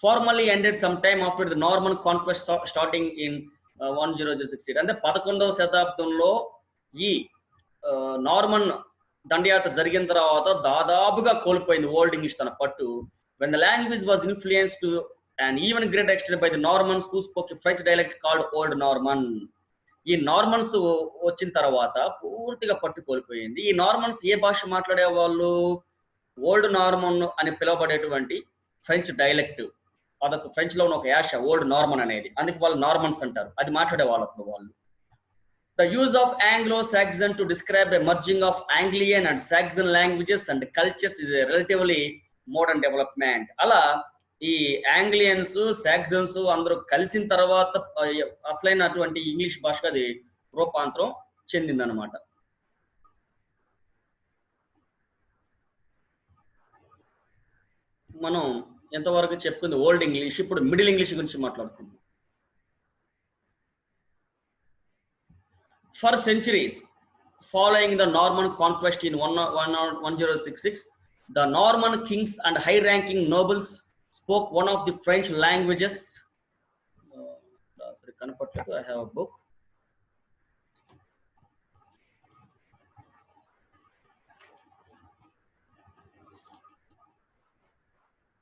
Speaker 1: formally ended sometime after the Norman conquest starting in 1006. అంటే 11వ శతాబ్దంలో ఈ నార్మన్ దండయాత్ర జరిగిన తర్వాత దాదాపుగా కోల్పోయింది ఓల్డ్ ఇంగ్లీష్ తన పట్టు. when the language was influenced to an even greater extent by the Normans who spoke a French dialect called Old Norman. ఈ నార్మన్స్ వచ్చిన తర్వాత పూర్తిగా పట్టు కోల్పోయింది. ఈ నార్మన్స్ ఏ భాష మాట్లాడే వాళ్ళు, ఓల్డ్ నార్మన్ అని పిలువబడేటువంటి ఫ్రెంచ్ డైలెక్ట్, అదొక ఫ్రెంచ్ లో ఉన్న ఒక యాష ఓల్డ్ నార్మన్ అనేది, అందుకే వాళ్ళు నార్మన్స్ అంటారు. అది మాట్లాడే వాళ్ళు వాళ్ళు. The use of Anglo Saxon to describe a merging of Anglian and Saxon languages and cultures is a relatively modern development. అలా ఈ ఆంగ్లియన్స్ సాక్సన్స్ అందరూ కలిసిన తర్వాత అసలైనటువంటి ఇంగ్లీష్ భాషకు అది రూపాంతరం చెందిందనమాట. మనం ఎంతవరకు చెప్పుకుంది ఓల్డ్ ఇంగ్లీష్, ఇప్పుడు మిడిల్ ఇంగ్లీష్ గురించి మాట్లాడుకుందాం. For centuries following the Norman conquest in 1066, the Norman kings and high-ranking nobles spoke one of the French languages. I have a book.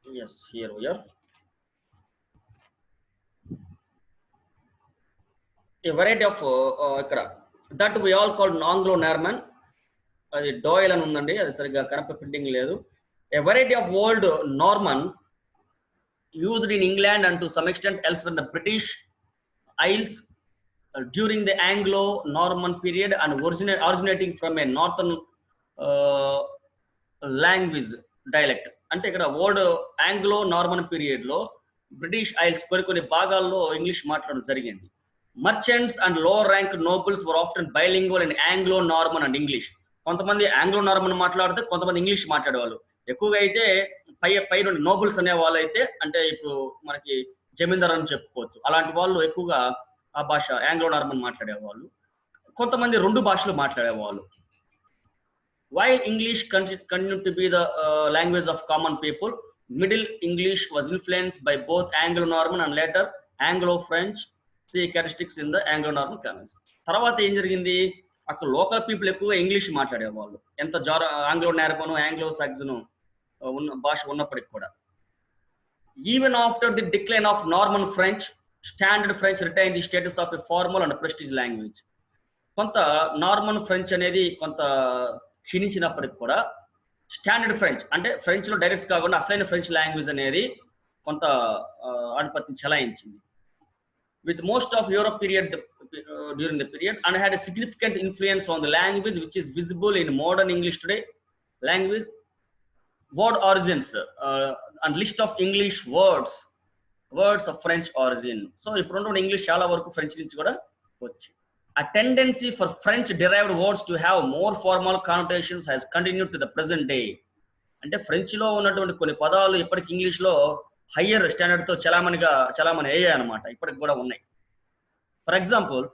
Speaker 1: Yes, here we are. A variety of that we all called Anglo-Norman. అది dual అని ఉందండి, అది సరిగ్గా correct printing లేదు. A variety of old Norman used in England and to some extent elsewhere in the British Isles during the Anglo-Norman period and originating from a northern language dialect. అంటే ఇక్కడ old Anglo Norman period లో British ఐల్స్ కొన్ని భాగాల్లో English మాట్లాడడం జరిగింది. Merchants and lower rank nobles were often bilingual in Anglo Norman and English. కొంతమంది Anglo Norman మాట్లాడితే కొంతమంది ఇంగ్లీష్ మాట్లాడేవాళ్ళు. ఎక్కువగా అయితే పై నుండి నోబుల్స్ అనే వాళ్ళు అయితే, అంటే ఇప్పుడు మనకి జమీందార్ అని చెప్పుకోవచ్చు, అలాంటి వాళ్ళు ఎక్కువగా ఆ భాష ఆంగ్లో నార్మన్ మాట్లాడేవాళ్ళు. కొంతమంది రెండు భాషలు మాట్లాడేవాళ్ళు. While English continued to be the language of common people, Middle English was influenced by both Anglo-Norman and later Anglo-French. See characteristics in the Anglo-Norman canons. తర్వాత ఏం జరిగింది, అక్కడ లోకల్ పీపుల్ ఎక్కువగా ఇంగ్లీష్ మాట్లాడేవాళ్ళు, ఎంత ఆంగ్లో నార్మన్ ఆంగ్లో సాక్సన్ ఉన్న భాష ఉన్నప్పటికీ కూడా. Even after the decline of Norman French, standard French retain the status of a formal and prestige language. కొంత నార్మన్ ఫ్రెంచ్ అనేది కొంత క్షీణించినప్పటికి కూడా స్టాండర్డ్ ఫ్రెంచ్, అంటే ఫ్రెంచ్ లో డైరెక్ట్స్ కాకుండా అసలైన ఫ్రెంచ్ లాంగ్వేజ్ అనేది కొంత ఆధిపత్యం చెలాయించింది. With most of Europe period during the period and had a significant influence on the language which is visible in modern English today. Language, word origins and list of English words of French origin. So ఇప్పుడు English చాలా వరకు French నుంచి కూడా వచ్చి. A tendency for French derived words to have more formal connotations has continued to the present day. అంటే French లో ఉన్నటువంటి కొన్ని పదాలు ఇప్పటికి ఇంగ్లీష్ లో హయ్యర్ స్టాండర్డ్ తో చలామణి అయ్యాయి అనమాట, ఇప్పటికి కూడా ఉన్నాయి. For example,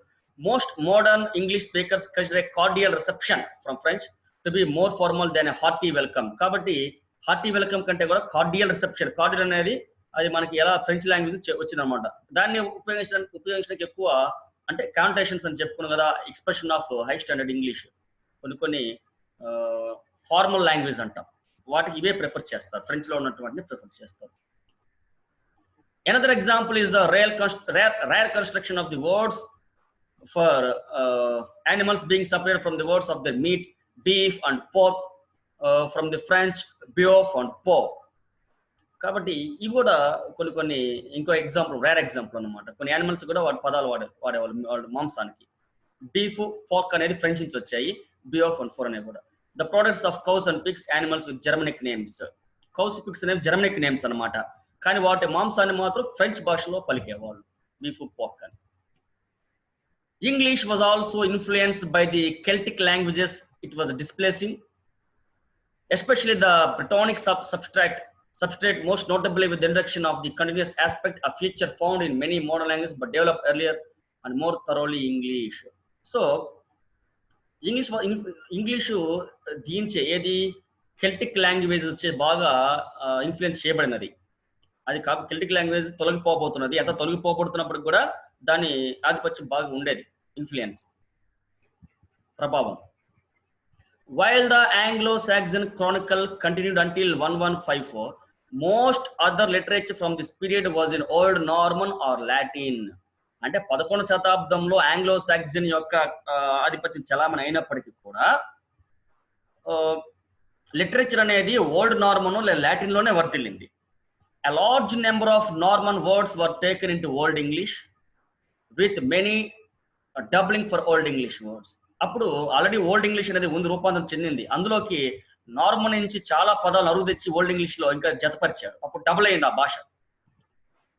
Speaker 1: most modern English speakers consider a cordial reception from French to be more formal than a hearty welcome. కాబట్టి హార్టీ వెల్కమ్ కంటే కూడా కార్డియల్ రిసెప్షన్, కార్డియల్ అనేది అది మనకి ఎలా ఫ్రెంచ్ లాంగ్వేజ్ వచ్చిందనమాట. దాన్ని ఉపయోగించడానికి ఎక్కువ అంటే కాంటేషన్స్ అని చెప్పుకున్నాం కదా, expression of high standard English, కొన్ని ఫార్మల్ లాంగ్వేజ్ అంటాం, వాటికి ఇవే ప్రిఫర్ చేస్తారు, ఫ్రెంచ్ లో ఉన్నటువంటి ప్రిఫర్ చేస్తారు. Another example is the rare construction of the words for animals being separated from the words of the meat, beef and pork from the French bœuf and pork. కాబట్టి ఇవి కూడా కొన్ని ఇంకో example, rare example అనమాట. కొన్ని animals కూడా వాటి పదాలు వాడేవాళ్ళు వాళ్ళ మాంసానికి. బీఫ్, పోర్క్ అనేది ఫ్రెంచ్ నుంచి వచ్చాయి, బియోఫ్ అండ్ ఫోర్ అనేవి కూడా. The products of cows and pigs animals with Germanic names. Cows, pigs అనేవి జర్మనిక్ నేమ్స్ అనమాట, కానీ వాటి మాంసాన్ని మాత్రం ఫ్రెంచ్ భాషలో పలికేవాళ్ళు, బీఫ్, పోర్క్ అని. English was also influenced by the Celtic languages it was displacing, especially the Brittonic substrate, most notably with the introduction of the continuous aspect, a feature found in many modern languages but developed earlier and more thoroughly English. So English దీంచే ఏది Celtic language వచ్చే బాగా influence చేయబడినది. అది Celtic language తొలగిపోబోతున్నది. ఎంత తొలగిపోబడుతున్నప్పుడు కూడా దాని ఆధిపత్యం బాగా ఉండేది, ఇన్ఫ్లుయెన్స్, ప్రభావం. While the Anglo-Saxon Chronicle continued until 1154, most other literature from this period was in Old Norman or Latin. అంటే 11వ శతాబ్దంలో ఆంగ్లో సాక్సన్ యొక్క ఆధిపత్యం చలామణి అయినప్పటికీ కూడా లిటరేచర్ అనేది ఓల్డ్ నార్మన్ లేదా లాటిన్ లోనే వర్తిల్లింది. A large number of Norman words were taken into Old English, with many doubling for Old English words. అప్పుడు ఆల్రెడీ ఓల్డ్ ఇంగ్లీష్ అనేది ఉంది, రూపాంతరం చెందింది. అందులోకి నార్మన్ నుంచి చాలా పదాలు అరువు తెచ్చి ఓల్డ్ ఇంగ్లీష్ లో ఇంకా జతపరిచారు. అప్పుడు డబుల్ అయింది ఆ భాష.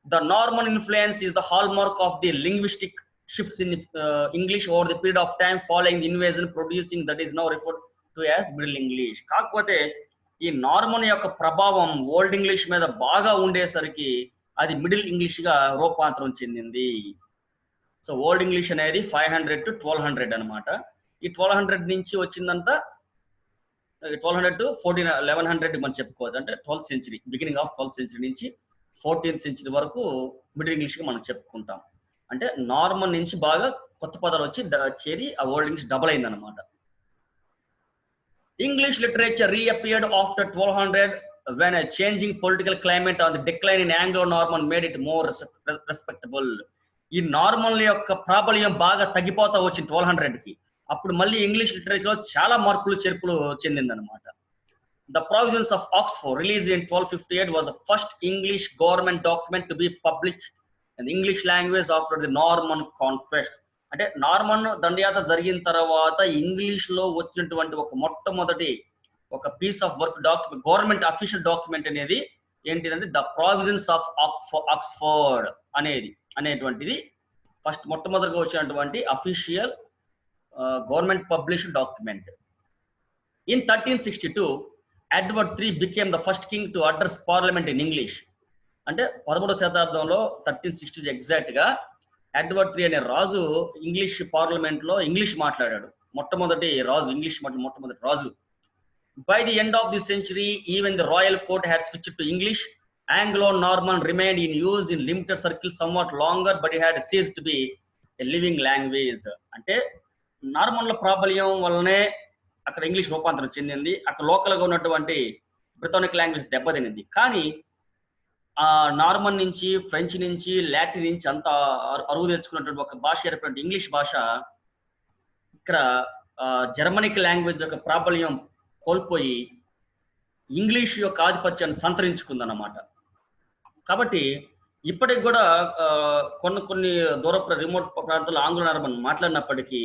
Speaker 1: The Norman influence is the hallmark of the linguistic shifts in English over the period of time following the invasion, producing that is now referred to as Middle English. కాకపోతే ఈ Norman యొక్క ప్రభావం old English మీద బాగా ఉండేసరికి అది middle English గా రూపాంతరం చెందింది. సో ఓల్డ్ ఇంగ్లీష్ అనేది 500 to 1200 అనమాట. ఈ 1200 నుంచి వచ్చిందంతా 1200 to 1100 మనం చెప్పుకోవచ్చు. అంటే 12th century, beginning of 12th century నుంచి 14th century వరకు మిడిల్ ఇంగ్లీష్ గా మనం చెప్పుకుంటాం. అంటే నార్మన్ నుంచి బాగా కొత్త పదాలు వచ్చి చేరి ఆ ఓల్డ్ ఇంగ్లీష్ డబుల్ అయింది అనమాట. English literature reappeared after 1200 when a changing political climate on the decline in Anglo-Norman made it more respectable. ఈ నార్మల్ యొక్క ప్రాబల్యం బాగా తగ్గిపోతా వచ్చింది 1200కి. అప్పుడు మళ్ళీ ఇంగ్లీష్ లిటరేచర్ లో చాలా మార్పులు చేర్పులు చెందిందనమాట. The Provisions of Oxford, released in 1258, was the first English government document to be published in the English language after the Norman conquest. అంటే నార్మన్ దండయాత్ర జరిగిన తర్వాత ఇంగ్లీష్ లో వచ్చినటువంటి ఒక మొట్టమొదటి ఒక piece of work document, government official document అనేది ఏంటిదంటే ద ప్రావిజన్స్ ఆఫ్ ఆక్స్ఫర్డ్ అనేటువంటిది ఫస్ట్ మొట్టమొదటిగా వచ్చినటువంటి official government published document. In 1362 Edward III became the first king to address parliament in English. అంటే 13వ శతాబ్దంలో 1360 ఎగ్జాక్ట్ గా ఎడ్వర్డ్ III అనే రాజు English parliament లో ఇంగ్లీష్ మాట్లాడాడు. మొట్టమొదటి రాజు, ఇంగ్లీష్ మొట్టమొదటి రాజు. By the end of the century, even the royal court had switched to English. Anglo-Norman remained in use in limited circles somewhat longer, but it had ceased to be a living language. అంటే నార్మన్ల ప్రాబల్యం వల్లనే అక్కడ English రూపాంతరం చెందింది. అక్కడ లోకల్గా ఉన్నటువంటి Britannic language దెబ్బతినింది. కానీ ఆ నార్మన్ నుంచి, ఫ్రెంచ్ నుంచి, లాటిన్ నుంచి అంత అరువు తెచ్చుకున్నటువంటి ఒక భాష ఏర్పడిన ఇంగ్లీష్ భాష ఇక్కడ జర్మనిక్ లాంగ్వేజ్ యొక్క ప్రాబల్యం కోల్పోయి ఇంగ్లీష్ యొక్క ఆధిపత్యాన్ని సంతరించుకుందన్నమాట. కాబట్టి ఇప్పటికి కూడా కొన్ని దూర రిమోట్ ప్రాంతాల్లో ఆంగ్ల నార్మన్ మాట్లాడినప్పటికీ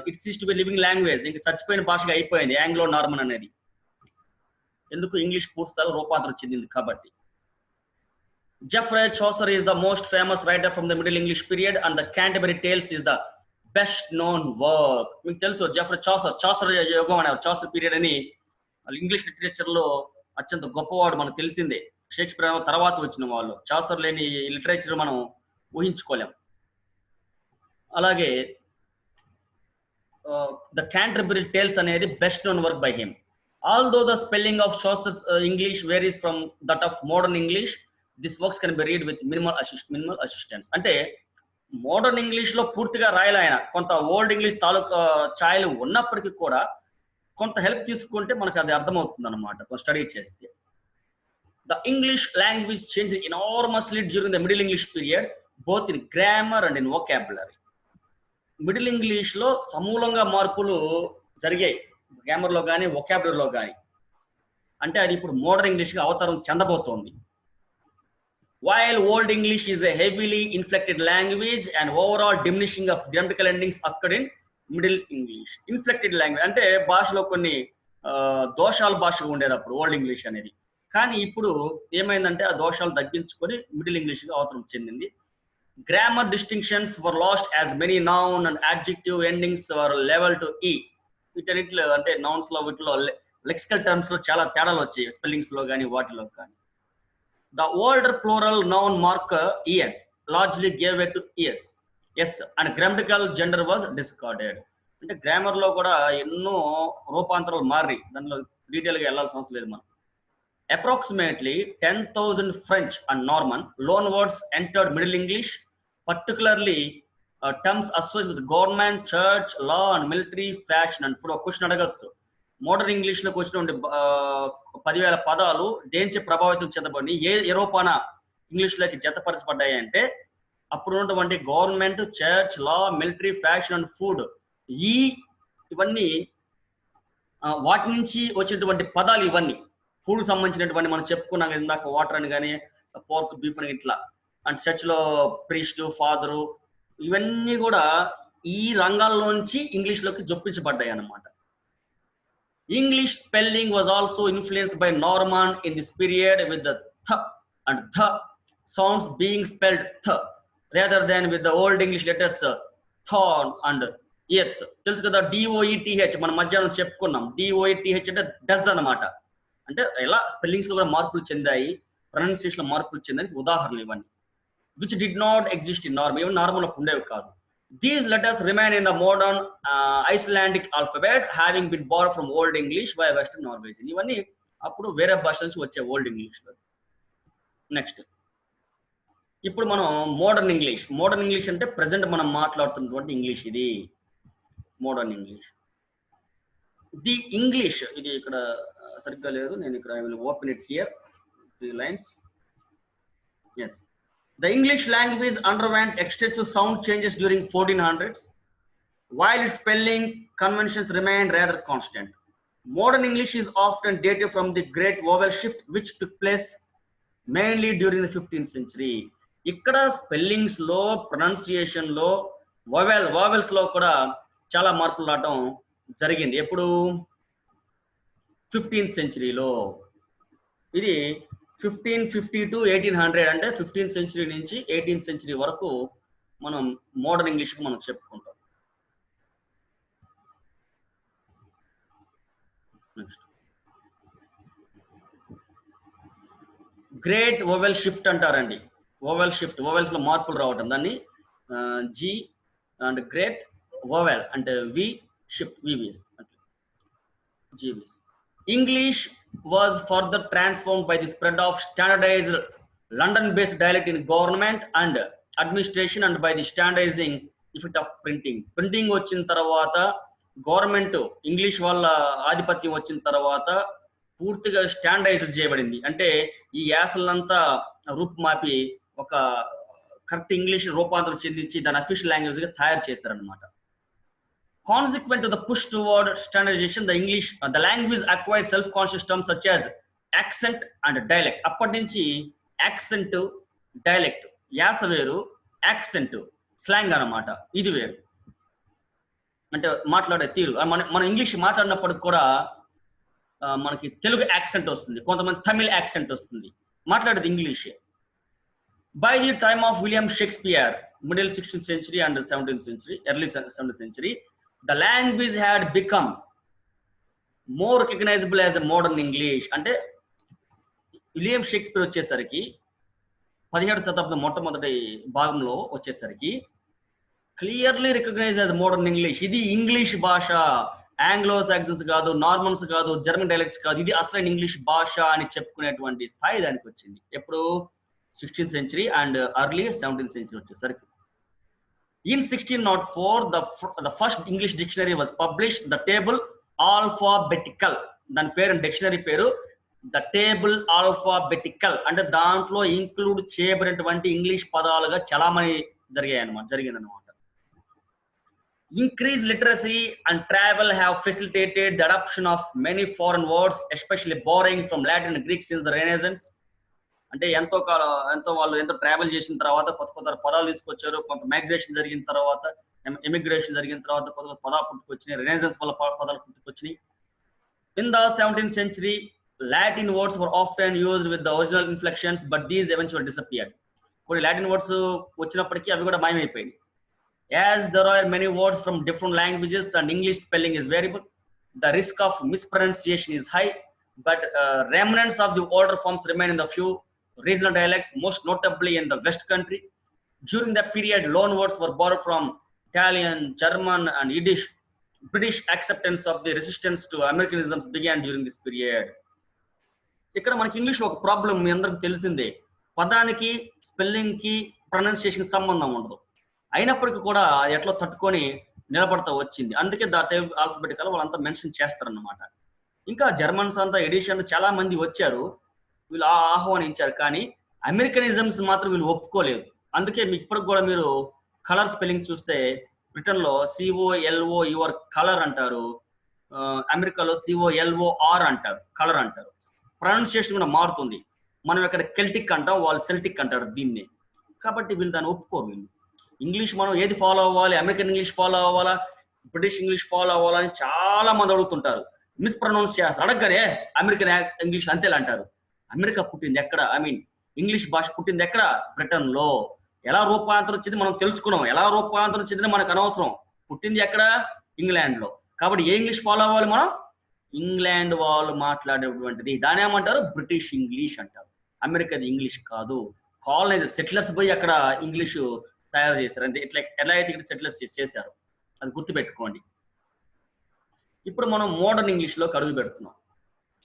Speaker 1: it ceases to be living language, ఇంకా చచ్చిపోయిన భాషగా అయిపోయింది ఆంగ్లో నార్మన్ అనేది. ఎందుకు? ఇంగ్లీష్ పూర్తిగా రూపాంతరం చెందింది కాబట్టి. Geoffrey Chaucer is the most famous writer from the Middle English period, and the Canterbury Tales is the best known work. మీకు తెలుసు జెఫ్రీ చాసర్ యుగం అనే చాసర్ పీరియడ్ అని ఇంగ్లీష్ లిటరేచర్ లో అత్యంత గొప్పవాడు, మనకు తెలిసిందే. షేక్స్పియర్ తర్వాత వచ్చిన వాళ్ళు, చాసర్ లేని లిటరేచర్ మనం ఊహించుకోలేం. అలాగే ద క్యాంటర్బరీ టేల్స్ అనేది best known work by him. Although the spelling of Chaucer's English varies from that of modern English, this works can be read with minimal assistance. అంటే మోడర్న్ ఇంగ్లీష్ లో పూర్తిగా రాయలేన, కొంత old English తాలూకా ఛాయలు ఉన్నప్పటికీ కూడా కొంత help తీసుకుంటే మనకు అది అర్థమవుతుంది అనమాట స్టడీ చేస్తే. The English language changed enormously during the Middle English period, both in grammar and in vocabulary. Middle English లో సమూలంగా మార్పులు జరిగాయి, గ్రామర్ లో కానీ వొకాబులరీలో కానీ. అంటే అది ఇప్పుడు మోడర్న్ ఇంగ్లీష్ గా అవతారం చెందబోతోంది. While Old English is a heavily inflected language, and overall diminishing of grammatical endings occurred in Middle English. Inflected language అంటే భాషలో కొన్ని దోషాల భాషగా ఉండేది అప్పుడు ఓల్డ్ ఇంగ్లీష్ అనేది. కానీ ఇప్పుడు ఏమైందంటే ఆ దోషాలు తగ్గించుకొని మిడిల్ ఇంగ్లీష్ గా అవతరం చెందింది. Grammar distinctions were lost as many noun and adjective endings were leveled to e. వీటన్నిటిలో అంటే నౌన్స్ లో వీటిలో లెక్సికల్ టర్మ్స్ లో చాలా తేడాలు వచ్చాయి, స్పెల్లింగ్స్ లో కానీ వాటిలో కానీ. The older plural noun marker en largely gave way to es, yes, and grammatical gender was discarded. అంటే గ్రామర్ లో కూడా ఎన్నో రూపాంతరాలు మారి దానిలో డీటెయిల్ గా వెళ్ళాల్సిన అవసరం లేదు మనం. Approximately 10,000 French and Norman loanwords entered Middle English, particularly terms associated with government, church, law, and military, fashion, and food. Question అడగచ్చు, మోడర్న్ ఇంగ్లీష్ లోకి వచ్చినటువంటి 10,000 పదాలు దేనిచే ప్రభావితం చెందబడి ఏ రూపాన ఇంగ్లీష్ లోకి జతపరచబడ్డాయి అంటే అప్పుడు ఉన్నటువంటి government, church, law, military, fashion and food, ఇవన్నీ వాటి నుంచి వచ్చినటువంటి పదాలు. ఇవన్నీ ఫుడ్ సంబంధించినటువంటి మనం చెప్పుకున్నాం ఇందాక, వాటర్ అని కానీ పోర్క్, బీఫ్ అని ఇట్లా, అండ్ చర్చ్లో ప్రీస్ట్, ఫాదరు, ఇవన్నీ కూడా ఈ రంగాల్లోంచి ఇంగ్లీష్లోకి జొప్పించబడ్డాయి అన్నమాట. English spelling was also influenced by Norman in this period, with the th and th sounds being spelled th rather than with the old English letters thorn and eth. తెలుసు కదా, DOETH మనం మధ్యాహ్నం చెప్పుకున్నాం. DOETH అంటే does అన్నమాట. అంటే ఎలా spellings లో కూడా మార్పులు చెందాయి, ప్రొనౌన్సియేషన్ లో మార్పులు చెందాయి ఉదాహరణలు ఇవన్నీ. which did not exist in Norman, even Norman లో ఉండేవి కాదు. These letters remain in the modern Icelandic alphabet, having been borrowed from Old English by Western Norwegian. ఇవన్నీ అప్పుడు వేరే భాష నుంచి వచ్చే ఓల్డ్ ఇంగ్లీష్ లో. నెక్స్ట్ ఇప్పుడు మనం మోడర్న్ ఇంగ్లీష్. మోడర్న్ ఇంగ్లీష్ అంటే ప్రెసెంట్ మనం మాట్లాడుతున్నటువంటి ఇంగ్లీష్, ఇది మోడర్న్ ఇంగ్లీష్. ది ఇంగ్లీష్, ఇది ఇక్కడ సరిగ్గా లేదు, నేను ఇక్కడ I will open it here, 3 lines. Yes. The English language underwent extensive sound changes during 1400s, while its spelling conventions remained rather constant. Modern English is often dated from the Great Vowel Shift, which took place mainly during the 15th century. ఇక్కడ spellings లో, pronunciation లో, vowels లో కూడా చాలా మార్పులు రావడం జరిగింది. ఎప్పుడు? 15th centuryలో. ఇది 1550 to 1800, అంటే 15th century నుంచి 18th century వరకు మనం మోడర్న్ ఇంగ్లీష్ మనం చెప్పుకుంటాం. నెక్స్ట్ గ్రేట్ వోవెల్ షిఫ్ట్ అంటారండి. వోవెల్ షిఫ్ట్, వోవెల్స్ లో మార్పులు రావటం, దాన్ని జి అండ్ గ్రేట్ వోవెల్ అంటే వి షిఫ్ట్, వివిఎస్ అంటే GVS. English was further transformed by the spread of standardized London-based dialect in government and administration and by the standardizing effect of printing. Printing వచ్చిన తర్వాత, government English వాళ్ళ ఆధిపత్యం వచ్చిన తర్వాత పూర్తిగా standardise చేయబడింది. అంటే ఈ యాసలంతా రూపుమాపి ఒక కరెక్ట్ ఇంగ్లీష్ రూపాంతరం చెందించి దాని అఫీషియల్ లాంగ్వేజ్ గా తయారు చేశారనమాట. Consequent to the push toward standardization, the language acquired self-conscious terms such as accent and dialect. అప్పటి నుంచి యాక్సెంట్, డైలెక్ట్, యాస వేరు, యాక్సెంట్ స్లాంగ్ అన్నమాట, ఇది వేరు, అంటే మాట్లాడే తీరు. మన ఇంగ్లీష్ మాట్లాడినప్పుడు కూడా మనకి తెలుగు యాక్సెంట్ వస్తుంది, కొంతమంది తమిళ్ యాక్సెంట్ వస్తుంది, మాట్లాడేది ఇంగ్లీషే. By the time of William Shakespeare, middle 16th century and 17th century, early 17th century, the language had become more recognizable as a modern English. అంటే విలియం షేక్స్పియర్ వచ్చేసరికి 17వ శతాబ్దం మొట్టమొదటి భాగంలో వచ్చేసరికి clearly recognised as Modern English. ఇది English భాష, Anglo Saxons కాదు, నార్మన్స్ కాదు, జర్మన్ డైలెక్ట్స్ కాదు, ఇది అసలైన ఇంగ్లీష్ భాష అని చెప్పుకునేటువంటి స్థాయి దానికి వచ్చింది. ఎప్పుడు? 16th century and early 17th century వచ్చేసరికి. In 1604, the first English dictionary was published, the Table Alphabetical. దాని పేరు, డిక్షనరీ పేరు ద టేబుల్ ఆల్ఫాబెటికల్. అంటే దాంట్లో ఇంక్లూడ్ చేయబడినటువంటి ఇంగ్లీష్ పదాలుగా చలామణి జరిగిందనమాట. Increased literacy and travel have facilitated the adoption of many foreign words, especially borrowing from Latin and Greek since the Renaissance. అంటే వాళ్ళు ఎంతో ట్రావెల్ చేసిన తర్వాత కొత్త కొత్త పదాలు తీసుకొచ్చారు. కొంత మైగ్రేషన్ జరిగిన తర్వాత, ఎమిగ్రేషన్ జరిగిన తర్వాత కొత్త కొత్త పదాలు పుట్టుకొచ్చినాయి. రెనెసాన్స్ వల్ల పదాలు పుట్టుకొచ్చినాయి. In the 17th century, Latin words were often used with the original inflections, but these eventually disappeared. కొన్ని లాటిన్ వర్డ్స్ వచ్చినప్పటికీ అవి కూడా మాయమైపోయినాయి. As there are many words from different languages and English spelling is variable, the risk of mispronunciation is high, but remnants of the older forms remain in the few regional dialects, most notably in the West Country. During that period, loan words were borrowed from Italian, German, and Yiddish. British acceptance of the resistance to Americanisms began during this period. ఇక్కడ మనకి ఇంగ్లీష్లో ఒక problem మీ అందరికి తెలిసిందే, పదానికి స్పెల్లింగ్కి ప్రొనౌన్సియేషన్కి సంబంధం ఉండదు. అయినప్పటికీ కూడా ఎట్లా తట్టుకొని నిలబడతా వచ్చింది. అందుకే ద టైప్ ఆల్ఫాబెటికల్ వాళ్ళంతా మెన్షన్ చేస్తారన్నమాట. ఇంకా జర్మన్స్ అంతా ఎడిషన్ చాలా మంది వచ్చారు, వీళ్ళు ఆహ్వానించారు, కానీ అమెరికనిజమ్స్ మాత్రం వీళ్ళు ఒప్పుకోలేదు. అందుకే మీకు ఇప్పటికి కూడా మీరు కలర్ స్పెల్లింగ్ చూస్తే బ్రిటన్లో COLOUR కలర్ అంటారు, అమెరికాలో COLOR అంటారు, కలర్ అంటారు. ప్రొనౌన్సియేషన్ కూడా మారుతుంది. మనం ఇక్కడ కెల్టిక్ అంటాం, వాళ్ళు సెల్టిక్ అంటారు దీన్ని. కాబట్టి వీళ్ళు దాన్ని ఒప్పుకోరు. వీళ్ళు ఇంగ్లీష్ మనం ఏది ఫాలో అవ్వాలి, అమెరికన్ ఇంగ్లీష్ ఫాలో అవ్వాలా, బ్రిటిష్ ఇంగ్లీష్ ఫాలో అవ్వాలా అని చాలా మంది అడుగుతుంటారు. మిస్ప్రొనౌన్స్ చేస్తారు, అడగగానే అమెరికన్ ఇంగ్లీష్ అంతేలా అంటారు. అమెరికా పుట్టింది ఎక్కడ, ఇంగ్లీష్ భాష పుట్టింది ఎక్కడ? బ్రిటన్లో. ఎలా రూపాంతరం చెంది మనం తెలుసుకున్నాం, ఎలా రూపాంతరం చెందిన మనకు అనవసరం. పుట్టింది ఎక్కడ? ఇంగ్లాండ్లో. కాబట్టి ఏ ఇంగ్లీష్ ఫాలో అవ్వాలి మనం? ఇంగ్లాండ్ వాళ్ళు మాట్లాడేటువంటిది. దాని ఏమంటారు? బ్రిటిష్ ఇంగ్లీష్ అంటారు. అమెరికాది ఇంగ్లీష్ కాదు. కాలనైజర్ సెటిలర్స్ పోయి అక్కడ ఇంగ్లీషు తయారు చేశారు. అంటే ఇట్లా ఎలా అయితే ఇక్కడ సెటిలర్స్ చేశారు, అది గుర్తుపెట్టుకోండి. ఇప్పుడు మనం మోడర్న్ ఇంగ్లీష్లోకి అడుగు పెడుతున్నాం.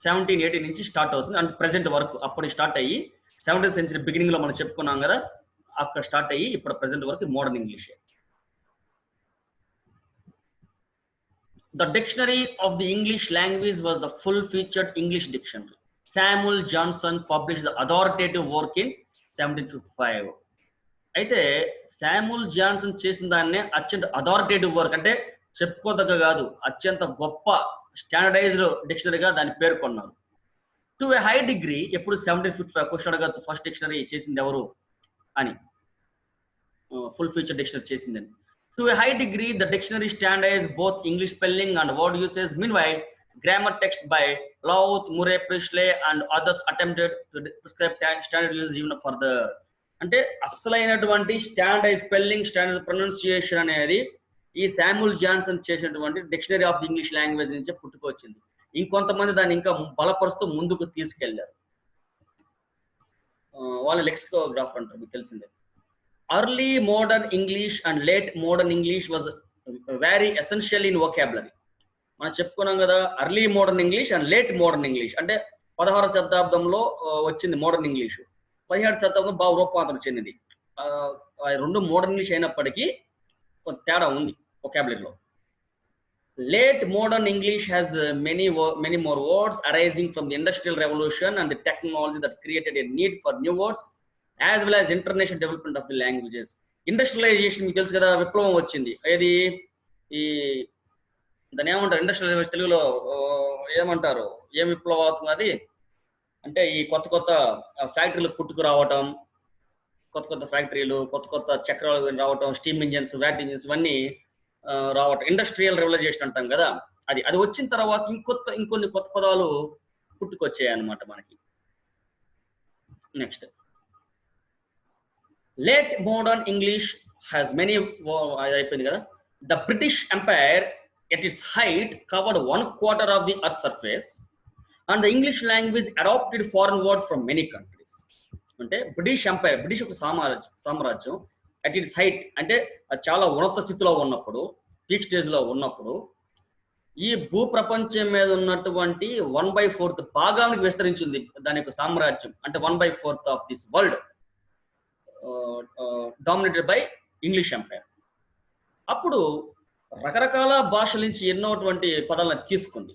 Speaker 1: 1780 నుంచి స్టార్ట్ అవుతుంది, అంటే ప్రెసెంట్ వరకు. అప్పుడు స్టార్ట్ అయ్యి 17th century బిగినింగ్లో మనం చెప్పుకున్నాం కదా, అక్కడ స్టార్ట్ అయ్యి ఇప్పుడు ప్రెసెంట్ వరకు మోడర్న్ ఇంగ్లీషే. The dictionary of the English language was the full-featured English dictionary. Samuel Johnson published the authoritative work in 1755. అయితే శామ్యూల్ జాన్సన్ చేసిన దాన్నే అత్యంత అథారిటేటివ్ వర్క్, అంటే చెప్పుకోదగ్గ కాదు, అత్యంత గొప్ప స్టాండర్డైజ్డ్ డిక్షనరీగా దాన్ని పేర్కొన్నారు. టు ఏ హై డిగ్రీ, ఎప్పుడు 1755 క్వశ్చన్ అడగచ్చు, ఫస్ట్ డిక్షనరీ చేసింది ఎవరు అని, ఫుల్ ఫీచర్ డిక్షనరీ చేసిందని. To a high degree the dictionary standardised both English spelling and word usage. Meanwhile grammar text by Louth, Murray, Priestley and others attempted to prescribe standard usage even further. అంటే అసలైనటువంటి standardise spelling, standardise pronunciation అనేది ఈ Samuel Johnson చేసినటువంటి dictionary of the English language నుంచే పుట్టుకొచ్చింది. ఇంకొంతమంది దాన్ని ఇంకా బలపరుస్తూ ముందుకు తీసుకెళ్లారు. వాళ్ళు లెక్సికోగ్రాఫర్ అంటారు, మీకు తెలిసిందే. Early modern English and late modern English was very essential in vocabulary. మనం చెప్పుకున్నాం కదా, early modern English and late modern English. అంటే 16వ శతాబ్దంలో వచ్చింది మోడర్న్ ఇంగ్లీష్, 17వ శతాబ్దం బాగా రూపాంతరం చెందింది. రెండు మోడర్న్ ఇంగ్లీష్ అయినప్పటికీ కొంత తేడా ఉంది వొకాబులరీలో. Late modern English has many more words arising from the industrial revolution and the technology that created a need for new words as well as international development of the languages. Industrialisation మీకు తెలుసు కదా, విప్లవం వచ్చింది. ఏది ఈ దాన్ని ఏమంటారు, industrial తెలుగులో ఏమంటారు, ఏం విప్లవం అవుతుంది అది అంటే ఈ కొత్త కొత్త ఫ్యాక్టరీలు పుట్టుకురావటం, కొత్త కొత్త ఫ్యాక్టరీలు, కొత్త కొత్త చక్రాలు రావటం, స్టీమ్ ఇంజిన్స్, వ్యాట్ ఇంజిన్స్ ఇవన్నీ రావటం, ఇండస్ట్రియల్ రెవల్యూషన్ అంటాం కదా. అది వచ్చిన తర్వాత ఇంకొన్ని కొత్త పదాలు పుట్టుకొచ్చాయి అన్నమాట మనకి. Next, late modern English has many, అయిపోయింది కదా. The British empire at its height covered 1/4 of the earth's surface and the English language adopted foreign words from many countries. అంటే బ్రిటిష్ ఎంపైర్, బ్రిటిష్ ఒక సామ్రాజ్యం at its height అంటే చాలా ఉన్నత స్థితిలో ఉన్నప్పుడు, పీక్ స్టేజ్లో ఉన్నప్పుడు, ఈ భూప్రపంచం మీద ఉన్నటువంటి 1/4 భాగానికి విస్తరించింది దాని యొక్క సామ్రాజ్యం. అంటే 1/4 of this world dominated by English empire. అప్పుడు రకరకాల భాషల నుంచి ఎన్నోటువంటి పదాలను తీసుకుంది,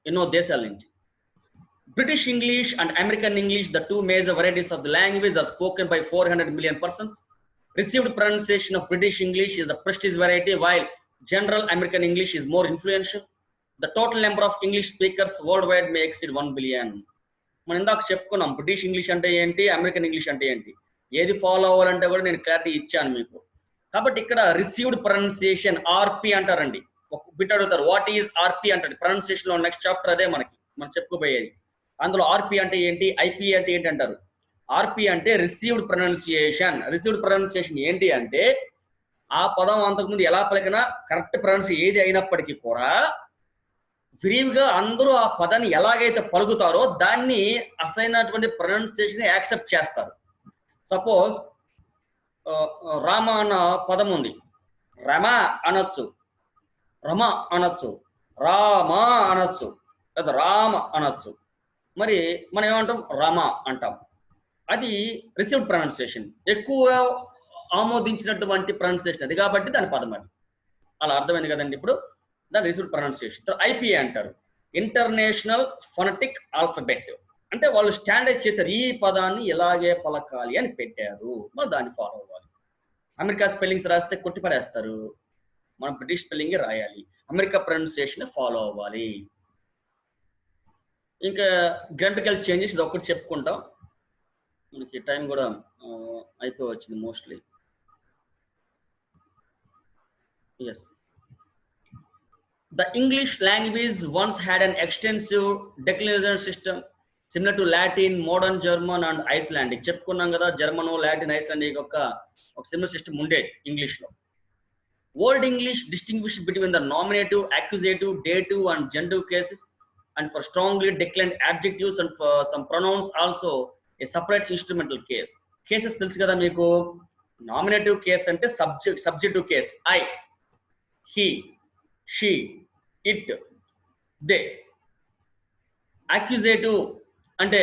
Speaker 1: ఎన్నో దేశాల నుంచి. British English and American English, the two major varieties of the language, are spoken by 400 million persons. Received pronunciation of British English is the prestige variety, while general American English is more influential. The total number of English speakers worldwide may exceed 1 billion. మనం ఇందాక చెప్పుకున్నాం British English అంటే ఏంటి, American English అంటే ఏంటి, ఏది follow అవ్వాలంటే కూడా నేను క్లారిటీ ఇచ్చాను మీకు. కాబట్టి ఇక్కడ రిసీవ్డ్ ప్రొనౌన్సియేషన్ ఆర్పి అంటారండి. ఒక బిట్ అడుగుతారు, వాట్ ఈజ్ ఆర్పి అంటారు. ప్రొనౌన్సియేషన్ లో నెక్స్ట్ చాప్టర్ అదే మనం చెప్పుకోబోయేది. అందులో ఆర్పి అంటే ఏంటి, ఐపి అంటే ఏంటి అంటారు. ఆర్పి అంటే రిసీవ్డ్ ప్రొనౌన్సియేషన్. రిసీవ్డ్ ప్రొనౌన్సియేషన్ ఏంటి అంటే ఆ పదం అంతకుముందు ఎలా పలికినా కరెక్ట్ ప్రొనౌన్స్ ఏది అయినప్పటికీ కూడా విరివిగా అందరూ ఆ పదాన్ని ఎలాగైతే పలుకుతారో దాన్ని అసలైనటువంటి ప్రొనౌన్సియేషన్ యాక్సెప్ట్ చేస్తారు. సపోజ్ రామ అన్న పదం ఉంది, రమ అనొచ్చు, రమ అనొచ్చు, రామ అనొచ్చు, లేదా రామ అనొచ్చు. మరి మనం ఏమంటాం? రమ అంటాం. అది రిసీవ్డ్ ప్రొనౌన్సియేషన్, ఎక్కువగా ఆమోదించినటువంటి ప్రొనౌన్సియేషన్ అది, కాబట్టి దాని పదం అది. అలా అర్థమైంది కదండి. ఇప్పుడు దాని రిసీవ్డ్ ప్రొనౌన్సియేషన్. ఐపీఏ అంటారు, ఇంటర్నేషనల్ ఫొనెటిక్ ఆల్ఫబెట్. అంటే వాళ్ళు స్టాండర్డైజ్ చేశారు, ఈ పదాన్ని ఇలాగే పలకాలి అని పెట్టారు, మరి దాన్ని ఫాలో అవ్వాలి. అమెరికా స్పెల్లింగ్స్ రాస్తే కొట్టిపడేస్తారు, మనం బ్రిటిష్ స్పెల్లింగ్ రాయాలి, అమెరికా ప్రొనౌన్సియేషన్ ఫాలో అవ్వాలి. ఇంకా గ్రామటికల్ చేంజెస్ ఇది ఒకటి చెప్పుకుంటాం, మనకి టైం కూడా అయిపోవచ్చింది mostly. Yes, the English language once had an extensive declination system similar to Latin, modern German and Icelandic. చెప్పుకున్నాం కదా, జర్మన్, లాటిన్, ఐస్లాండిక్ ఒక సిమిలర్ సిస్టమ్ ఉండేది ఇంగ్లీష్ లో. Old English distinguished between the nominative, accusative, dative and genitive cases, and for strongly declined adjectives and for some pronouns also a separate instrumental case. Cases తెలుసు కదా మీకు. Nominative case అంటే subjective case, I, he, she, it, they. Accusative అంటే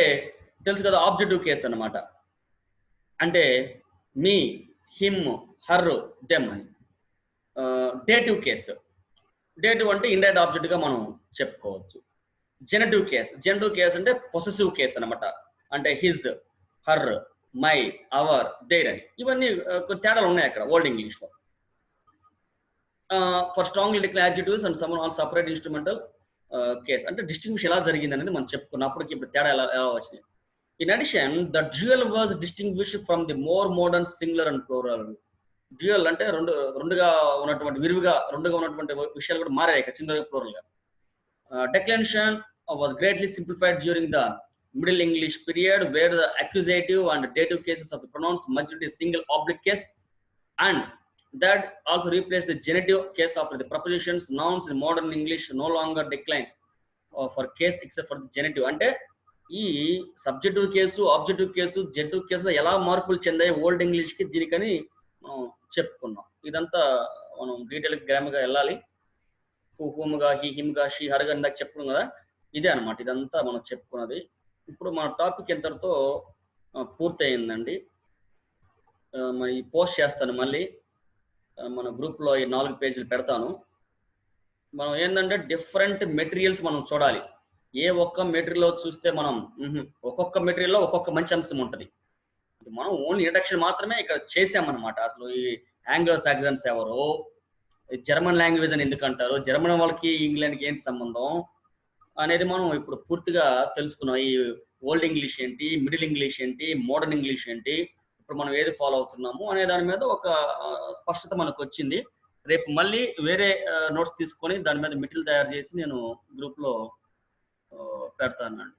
Speaker 1: తెలుసు కదా, objective case అన్నమాట, అంటే me, him, her, them అని. డేటివ్ కేసు, డేటివ్ అంటే ఇండైరెక్ట్ ఆబ్జెక్ట్ గా మనం చెప్పుకోవచ్చు. జెనటివ్ కేస్ అంటే పొసెసివ్ కేస్ అన్నమాట, అంటే his, her, my, our, their అని. ఇవన్నీ కొన్ని తేడాలు ఉన్నాయి అక్కడ ఓల్డ్ ఇంగ్లీష్ లో. For strongly declared adjectives and some on separate instrumental case. అంటే డిస్టింగ్విష్ ఎలా జరిగింది అనేది మనం చెప్పుకున్నప్పటికి ఇప్పుడు తేడా ఎలా వచ్చినాయి. In addition the dual was distinguished from the more modern singular and plural. Dual అంటే రెండుగా ఉన్నటువంటి, విరివిగా రెండుగా ఉన్నటువంటి విషయాలు కూడా మారాయి ఇక్కడ, సింగులర్, ప్లూరల్ గా. Declaration was greatly simplified during the Middle English period, where the accusative and dative cases of the pronouns merged a single oblique case, and that also replaced the genitive case of the prepositions. Nouns in modern English no longer decline for case except for the genitive. అంటే ఈ subjective case, objective case, genitive కేసులో ఎలా మార్పులు చెందాయి old English కి, దీనికని మనం చెప్పుకున్నాం. ఇదంతా మనం డీటెయిల్ గ్రామర్గా వెళ్ళాలి. హూమ్గా, హీ, హిమ్గా, షీ, హర్గా ఇందాక చెప్పుకున్నాం కదా, ఇదే అనమాట. ఇదంతా మనం చెప్పుకున్నది. ఇప్పుడు మన టాపిక్ ఎంతటితో పూర్తయిందండి. మరి పోస్ట్ చేస్తాను మళ్ళీ మన గ్రూప్లో, ఈ 4 పేజీలు పెడతాను. మనం ఏంటంటే డిఫరెంట్ మెటీరియల్స్ మనం చూడాలి. ఏ ఒక్క మెటీరియల్లో చూస్తే మనం ఒక్కొక్క మెటీరియల్లో ఒక్కొక్క మంచి అంశం ఉంటుంది. మనం ఓన్లీ ఇంట్రడక్షన్ మాత్రమే ఇక్కడ చేసామన్నమాట. అసలు ఈ ఆంగ్లో సాక్సన్స్ ఎవరు, జర్మన్ లాంగ్వేజ్ అని ఎందుకు అంటారు, జర్మన్ వాళ్ళకి ఇంగ్లాండ్కి ఏంటి సంబంధం అనేది మనం ఇప్పుడు పూర్తిగా తెలుసుకున్నాం. ఈ ఓల్డ్ ఇంగ్లీష్ ఏంటి, మిడిల్ ఇంగ్లీష్ ఏంటి, మోడర్న్ ఇంగ్లీష్ ఏంటి, ఇప్పుడు మనం ఏది ఫాలో అవుతున్నాము అనే దాని మీద ఒక స్పష్టత మనకు వచ్చింది. రేపు మళ్ళీ వేరే నోట్స్ తీసుకొని దాని మీద మెటీరియల్ తయారు చేసి నేను గ్రూప్లో పెడతానండి.